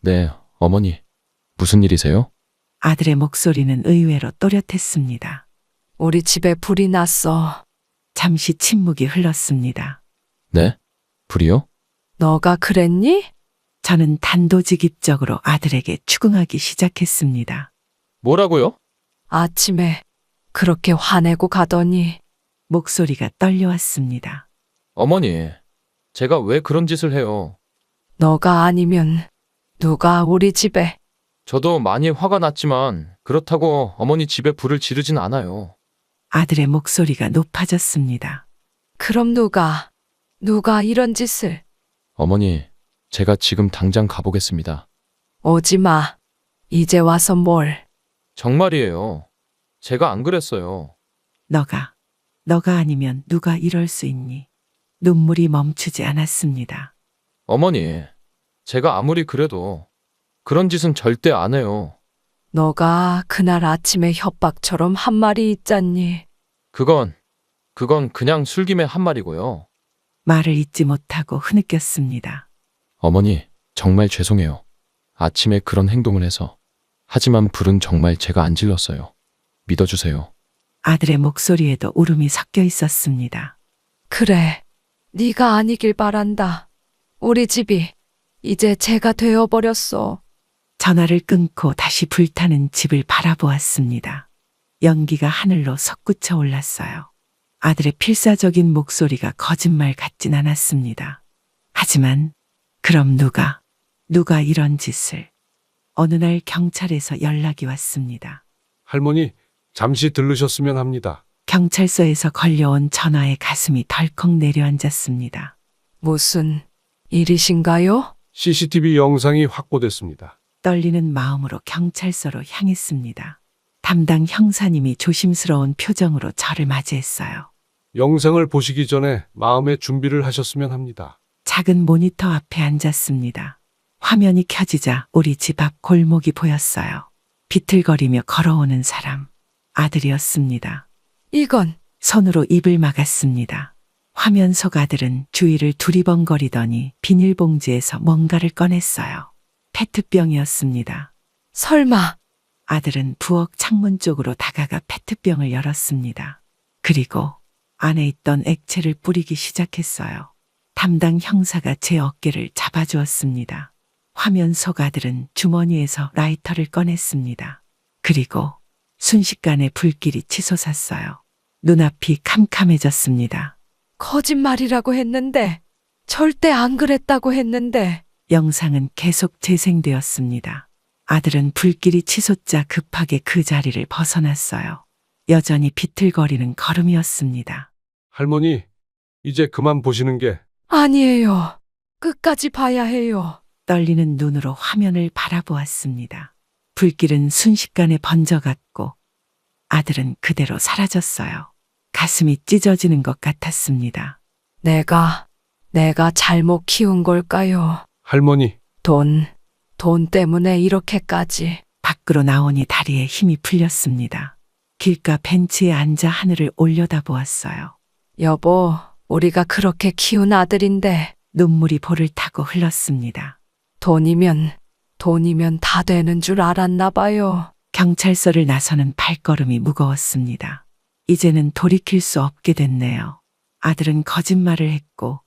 네, 어머니. 무슨 일이세요? 아들의 목소리는 의외로 또렷했습니다. 우리 집에 불이 났어. 잠시 침묵이 흘렀습니다. 네? 불이요? 너가 그랬니? 저는 단도직입적으로 아들에게 추궁하기 시작했습니다. 뭐라고요? 아침에 그렇게 화내고 가더니. 목소리가 떨려왔습니다. 어머니, 제가 왜 그런 짓을 해요? 너가 아니면 누가 우리 집에. 저도 많이 화가 났지만 그렇다고 어머니 집에 불을 지르진 않아요. 아들의 목소리가 높아졌습니다. 그럼 누가 이런 짓을. 어머니, 제가 지금 당장 가보겠습니다. 오지 마. 이제 와서 뭘. 정말이에요. 제가 안 그랬어요. 너가 아니면 누가 이럴 수 있니? 눈물이 멈추지 않았습니다. 어머니, 제가 아무리 그래도 그런 짓은 절대 안 해요. 너가 그날 아침에 협박처럼 한 말이 있잖니. 그건 그냥 술김에 한 말이고요. 말을 잇지 못하고 흐느꼈습니다. 어머니, 정말 죄송해요. 아침에 그런 행동을 해서. 하지만 불은 정말 제가 안 질렀어요. 믿어주세요. 아들의 목소리에도 울음이 섞여 있었습니다. 그래. 네가 아니길 바란다. 우리 집이 이제 제가 되어버렸어. 전화를 끊고 다시 불타는 집을 바라보았습니다. 연기가 하늘로 솟구쳐 올랐어요. 아들의 필사적인 목소리가 거짓말 같진 않았습니다. 하지만 그럼 누가 이런 짓을. 어느 날 경찰에서 연락이 왔습니다. 할머니, 잠시 들르셨으면 합니다. 경찰서에서 걸려온 전화에 가슴이 덜컥 내려앉았습니다. 무슨 일이신가요? CCTV 영상이 확보됐습니다. 떨리는 마음으로 경찰서로 향했습니다. 담당 형사님이 조심스러운 표정으로 저를 맞이했어요. 영상을 보시기 전에 마음의 준비를 하셨으면 합니다. 작은 모니터 앞에 앉았습니다. 화면이 켜지자 우리 집 앞 골목이 보였어요. 비틀거리며 걸어오는 사람. 아들이었습니다. 이건 손으로 입을 막았습니다. 화면 속 아들은 주위를 두리번거리더니 비닐봉지에서 뭔가를 꺼냈어요. 페트병이었습니다. 설마 아들은 부엌 창문 쪽으로 다가가 페트병을 열었습니다. 그리고 안에 있던 액체를 뿌리기 시작했어요. 담당 형사가 제 어깨를 잡아주었습니다. 화면 속 아들은 주머니에서 라이터를 꺼냈습니다. 그리고 순식간에 불길이 치솟았어요. 눈앞이 캄캄해졌습니다. 거짓말이라고 했는데, 절대 안 그랬다고 했는데. 영상은 계속 재생되었습니다. 아들은 불길이 치솟자 급하게 그 자리를 벗어났어요. 여전히 비틀거리는 걸음이었습니다. 할머니, 이제 그만 보시는 게. 아니에요. 끝까지 봐야 해요. 떨리는 눈으로 화면을 바라보았습니다. 불길은 순식간에 번져갔고 아들은 그대로 사라졌어요. 가슴이 찢어지는 것 같았습니다. 내가 잘못 키운 걸까요? 할머니, 돈 때문에 이렇게까지. 밖으로 나오니 다리에 힘이 풀렸습니다. 길가 벤치에 앉아 하늘을 올려다보았어요. 여보, 우리가 그렇게 키운 아들인데. 눈물이 볼을 타고 흘렀습니다. 돈이면 다 되는 줄 알았나 봐요. 경찰서를 나서는 발걸음이 무거웠습니다. 이제는 돌이킬 수 없게 됐네요. 아들은 거짓말을 했고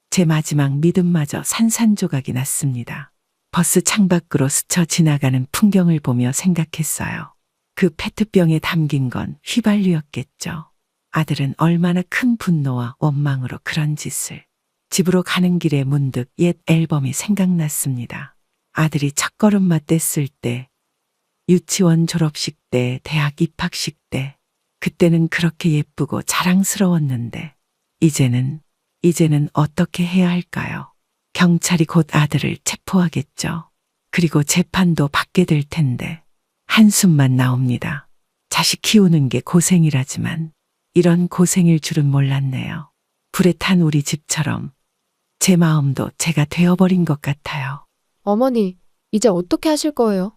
제 마지막 믿음마저 산산조각이 났습니다. 버스 창밖으로 스쳐 지나가는 풍경을 보며 생각했어요. 그 페트병에 담긴 건 휘발유였겠죠. 아들은 얼마나 큰 분노와 원망으로 그런 짓을. 집으로 가는 길에 문득 옛 앨범이 생각났습니다. 아들이 첫걸음마 뗐을 때, 유치원 졸업식 때, 대학 입학식 때, 그때는 그렇게 예쁘고 자랑스러웠는데, 이제는 어떻게 해야 할까요? 경찰이 곧 아들을 체포하겠죠. 그리고 재판도 받게 될 텐데, 한숨만 나옵니다. 자식 키우는 게 고생이라지만, 이런 고생일 줄은 몰랐네요. 불에 탄 우리 집처럼, 제 마음도 제가 되어버린 것 같아요. 어머니, 이제 어떻게 하실 거예요?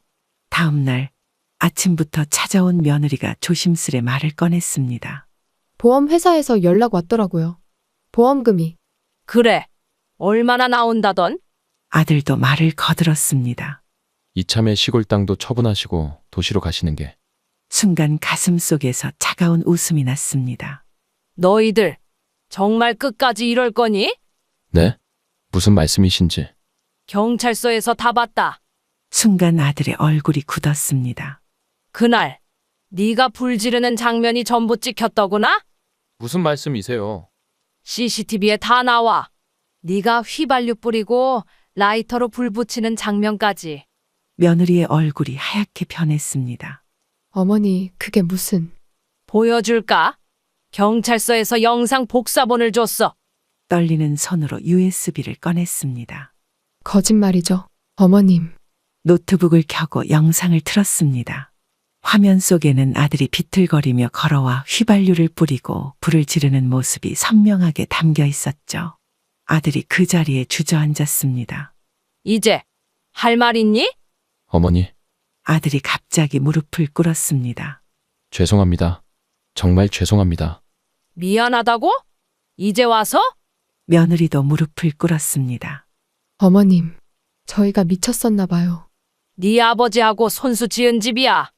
다음 날 아침부터 찾아온 며느리가 조심스레 말을 꺼냈습니다. 보험회사에서 연락 왔더라고요. 보험금이. 그래. 얼마나 나온다던? 아들도 말을 거들었습니다. 이참에 시골 땅도 처분하시고 도시로 가시는 게. 순간 가슴 속에서 차가운 웃음이 났습니다. 너희들 정말 끝까지 이럴 거니? 네? 무슨 말씀이신지. 경찰서에서 다 봤다. 순간 아들의 얼굴이 굳었습니다. 그날 네가 불 지르는 장면이 전부 찍혔더구나? 무슨 말씀이세요? CCTV에 다 나와. 네가 휘발유 뿌리고 라이터로 불 붙이는 장면까지. 며느리의 얼굴이 하얗게 변했습니다. 어머니, 그게 무슨. 보여줄까? 경찰서에서 영상 복사본을 줬어. 떨리는 손으로 USB를 꺼냈습니다. 거짓말이죠, 어머님. 노트북을 켜고 영상을 틀었습니다. 화면 속에는 아들이 비틀거리며 걸어와 휘발유를 뿌리고 불을 지르는 모습이 선명하게 담겨 있었죠. 아들이 그 자리에 주저앉았습니다. 이제 할 말 있니? 어머니, 아들이 갑자기 무릎을 꿇었습니다. 죄송합니다. 정말 죄송합니다. 미안하다고? 이제 와서? 며느리도 무릎을 꿇었습니다. 어머님, 저희가 미쳤었나 봐요. 네 아버지하고 손수 지은 집이야.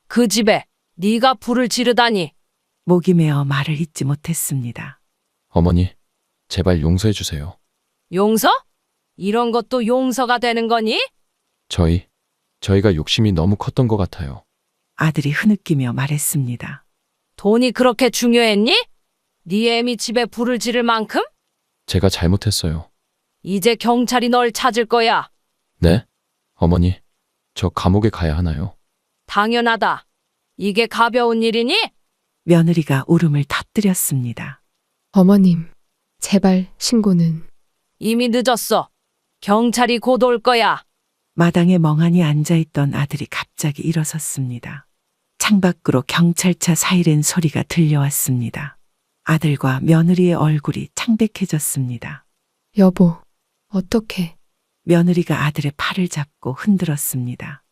그 집에 네가 불을 지르다니. 목이 메어 말을 잇지 못했습니다. 어머니, 제발 용서해 주세요. 용서? 이런 것도 용서가 되는 거니? 저희가 욕심이 너무 컸던 것 같아요. 아들이 흐느끼며 말했습니다. 돈이 그렇게 중요했니? 네 애미 집에 불을 지를 만큼? 제가 잘못했어요. 이제 경찰이 널 찾을 거야. 네? 어머니, 저 감옥에 가야 하나요? 당연하다. 이게 가벼운 일이니? 며느리가 울음을 터뜨렸습니다. 어머님, 제발 신고는. 이미 늦었어. 경찰이 곧 올 거야. 마당에 멍하니 앉아있던 아들이 갑자기 일어섰습니다. 창밖으로 경찰차 사이렌 소리가 들려왔습니다. 아들과 며느리의 얼굴이 창백해졌습니다. 여보, 어떡해. 며느리가 아들의 팔을 잡고 흔들었습니다.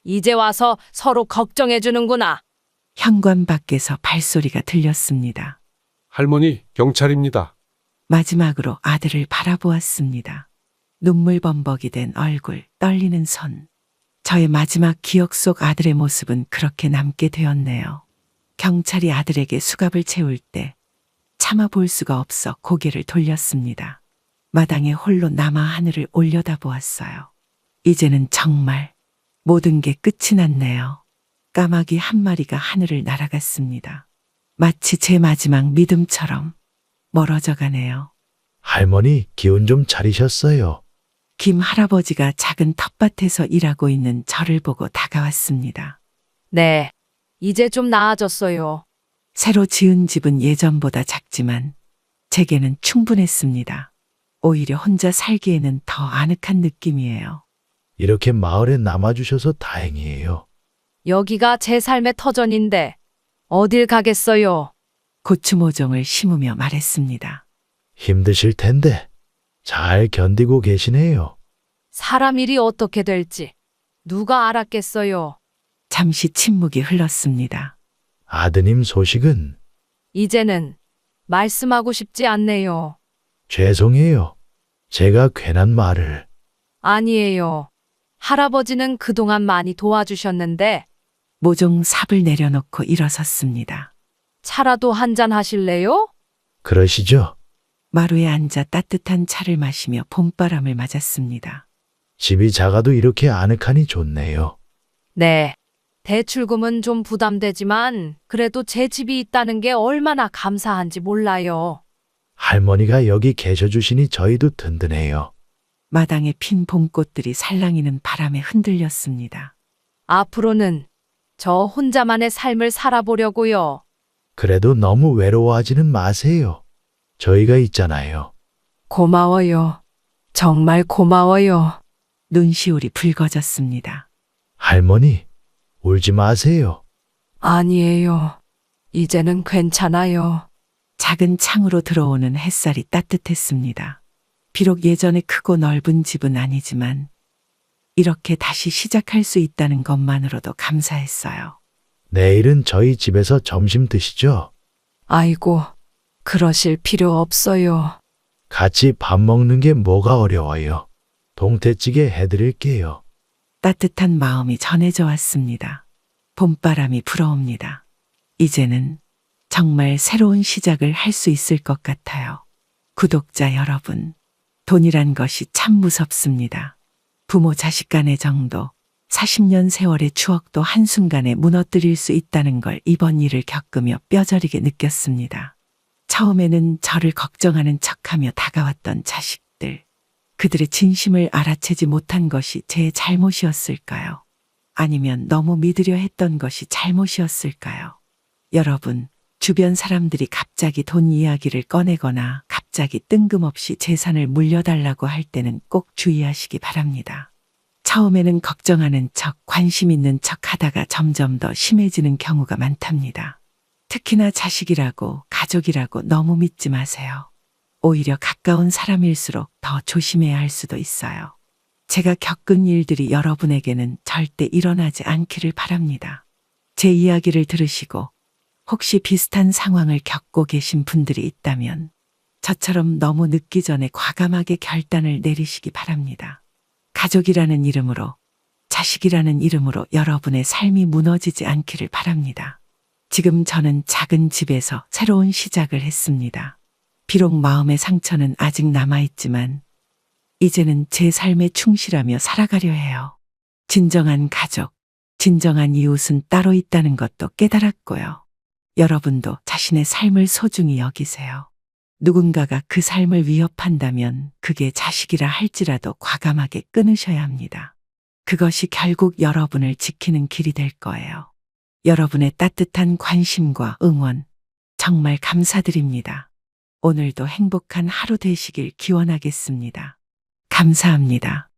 이제 와서 서로 걱정해 주는구나. 현관 밖에서 발소리가 들렸습니다. 할머니, 경찰입니다. 마지막으로 아들을 바라보았습니다. 눈물 범벅이 된 얼굴, 떨리는 손. 저의 마지막 기억 속 아들의 모습은 그렇게 남게 되었네요. 경찰이 아들에게 수갑을 채울 때 차마 볼 수가 없어 고개를 돌렸습니다. 마당에 홀로 남아 하늘을 올려다보았어요. 이제는 정말 모든 게 끝이 났네요. 까마귀 한 마리가 하늘을 날아갔습니다. 마치 제 마지막 믿음처럼 멀어져 가네요. 할머니, 기운 좀 차리셨어요. 김 할아버지가 작은 텃밭에서 일하고 있는 저를 보고 다가왔습니다. 네. 이제 좀 나아졌어요. 새로 지은 집은 예전보다 작지만 제게는 충분했습니다. 오히려 혼자 살기에는 더 아늑한 느낌이에요. 이렇게 마을에 남아주셔서 다행이에요. 여기가 제 삶의 터전인데 어딜 가겠어요? 고추 모종을 심으며 말했습니다. 힘드실 텐데 잘 견디고 계시네요. 사람 일이 어떻게 될지 누가 알았겠어요? 잠시 침묵이 흘렀습니다. 아드님 소식은? 이제는 말씀하고 싶지 않네요. 죄송해요. 제가 괜한 말을. 아니에요. 할아버지는 그동안 많이 도와주셨는데 모종 삽을 내려놓고 일어섰습니다. 차라도 한잔 하실래요? 그러시죠? 마루에 앉아 따뜻한 차를 마시며 봄바람을 맞았습니다. 집이 작아도 이렇게 아늑하니 좋네요. 네. 대출금은 좀 부담되지만 그래도 제 집이 있다는 게 얼마나 감사한지 몰라요. 할머니가 여기 계셔주시니 저희도 든든해요. 마당에 핀 봄꽃들이 살랑이는 바람에 흔들렸습니다. 앞으로는 저 혼자만의 삶을 살아보려고요. 그래도 너무 외로워하지는 마세요. 저희가 있잖아요. 고마워요. 정말 고마워요. 눈시울이 붉어졌습니다. 할머니, 울지 마세요. 아니에요. 이제는 괜찮아요. 작은 창으로 들어오는 햇살이 따뜻했습니다. 비록 예전에 크고 넓은 집은 아니지만 이렇게 다시 시작할 수 있다는 것만으로도 감사했어요. 내일은 저희 집에서 점심 드시죠? 아이고, 그러실 필요 없어요. 같이 밥 먹는 게 뭐가 어려워요. 동태찌개 해드릴게요. 따뜻한 마음이 전해져 왔습니다. 봄바람이 불어옵니다. 이제는 정말 새로운 시작을 할 수 있을 것 같아요. 구독자 여러분, 돈이란 것이 참 무섭습니다. 부모 자식 간의 정도, 40년 세월의 추억도 한순간에 무너뜨릴 수 있다는 걸 이번 일을 겪으며 뼈저리게 느꼈습니다. 처음에는 저를 걱정하는 척하며 다가왔던 자식들. 그들의 진심을 알아채지 못한 것이 제 잘못이었을까요? 아니면 너무 믿으려 했던 것이 잘못이었을까요? 여러분, 주변 사람들이 갑자기 돈 이야기를 꺼내거나 갑자기 뜬금없이 재산을 물려달라고 할 때는 꼭 주의하시기 바랍니다. 처음에는 걱정하는 척, 관심 있는 척 하다가 점점 더 심해지는 경우가 많답니다. 특히나 자식이라고, 가족이라고 너무 믿지 마세요. 오히려 가까운 사람일수록 더 조심해야 할 수도 있어요. 제가 겪은 일들이 여러분에게는 절대 일어나지 않기를 바랍니다. 제 이야기를 들으시고 혹시 비슷한 상황을 겪고 계신 분들이 있다면 저처럼 너무 늦기 전에 과감하게 결단을 내리시기 바랍니다. 가족이라는 이름으로, 자식이라는 이름으로 여러분의 삶이 무너지지 않기를 바랍니다. 지금 저는 작은 집에서 새로운 시작을 했습니다. 비록 마음의 상처는 아직 남아있지만 이제는 제 삶에 충실하며 살아가려 해요. 진정한 가족, 진정한 이웃은 따로 있다는 것도 깨달았고요. 여러분도 자신의 삶을 소중히 여기세요. 누군가가 그 삶을 위협한다면 그게 자식이라 할지라도 과감하게 끊으셔야 합니다. 그것이 결국 여러분을 지키는 길이 될 거예요. 여러분의 따뜻한 관심과 응원 정말 감사드립니다. 오늘도 행복한 하루 되시길 기원하겠습니다. 감사합니다.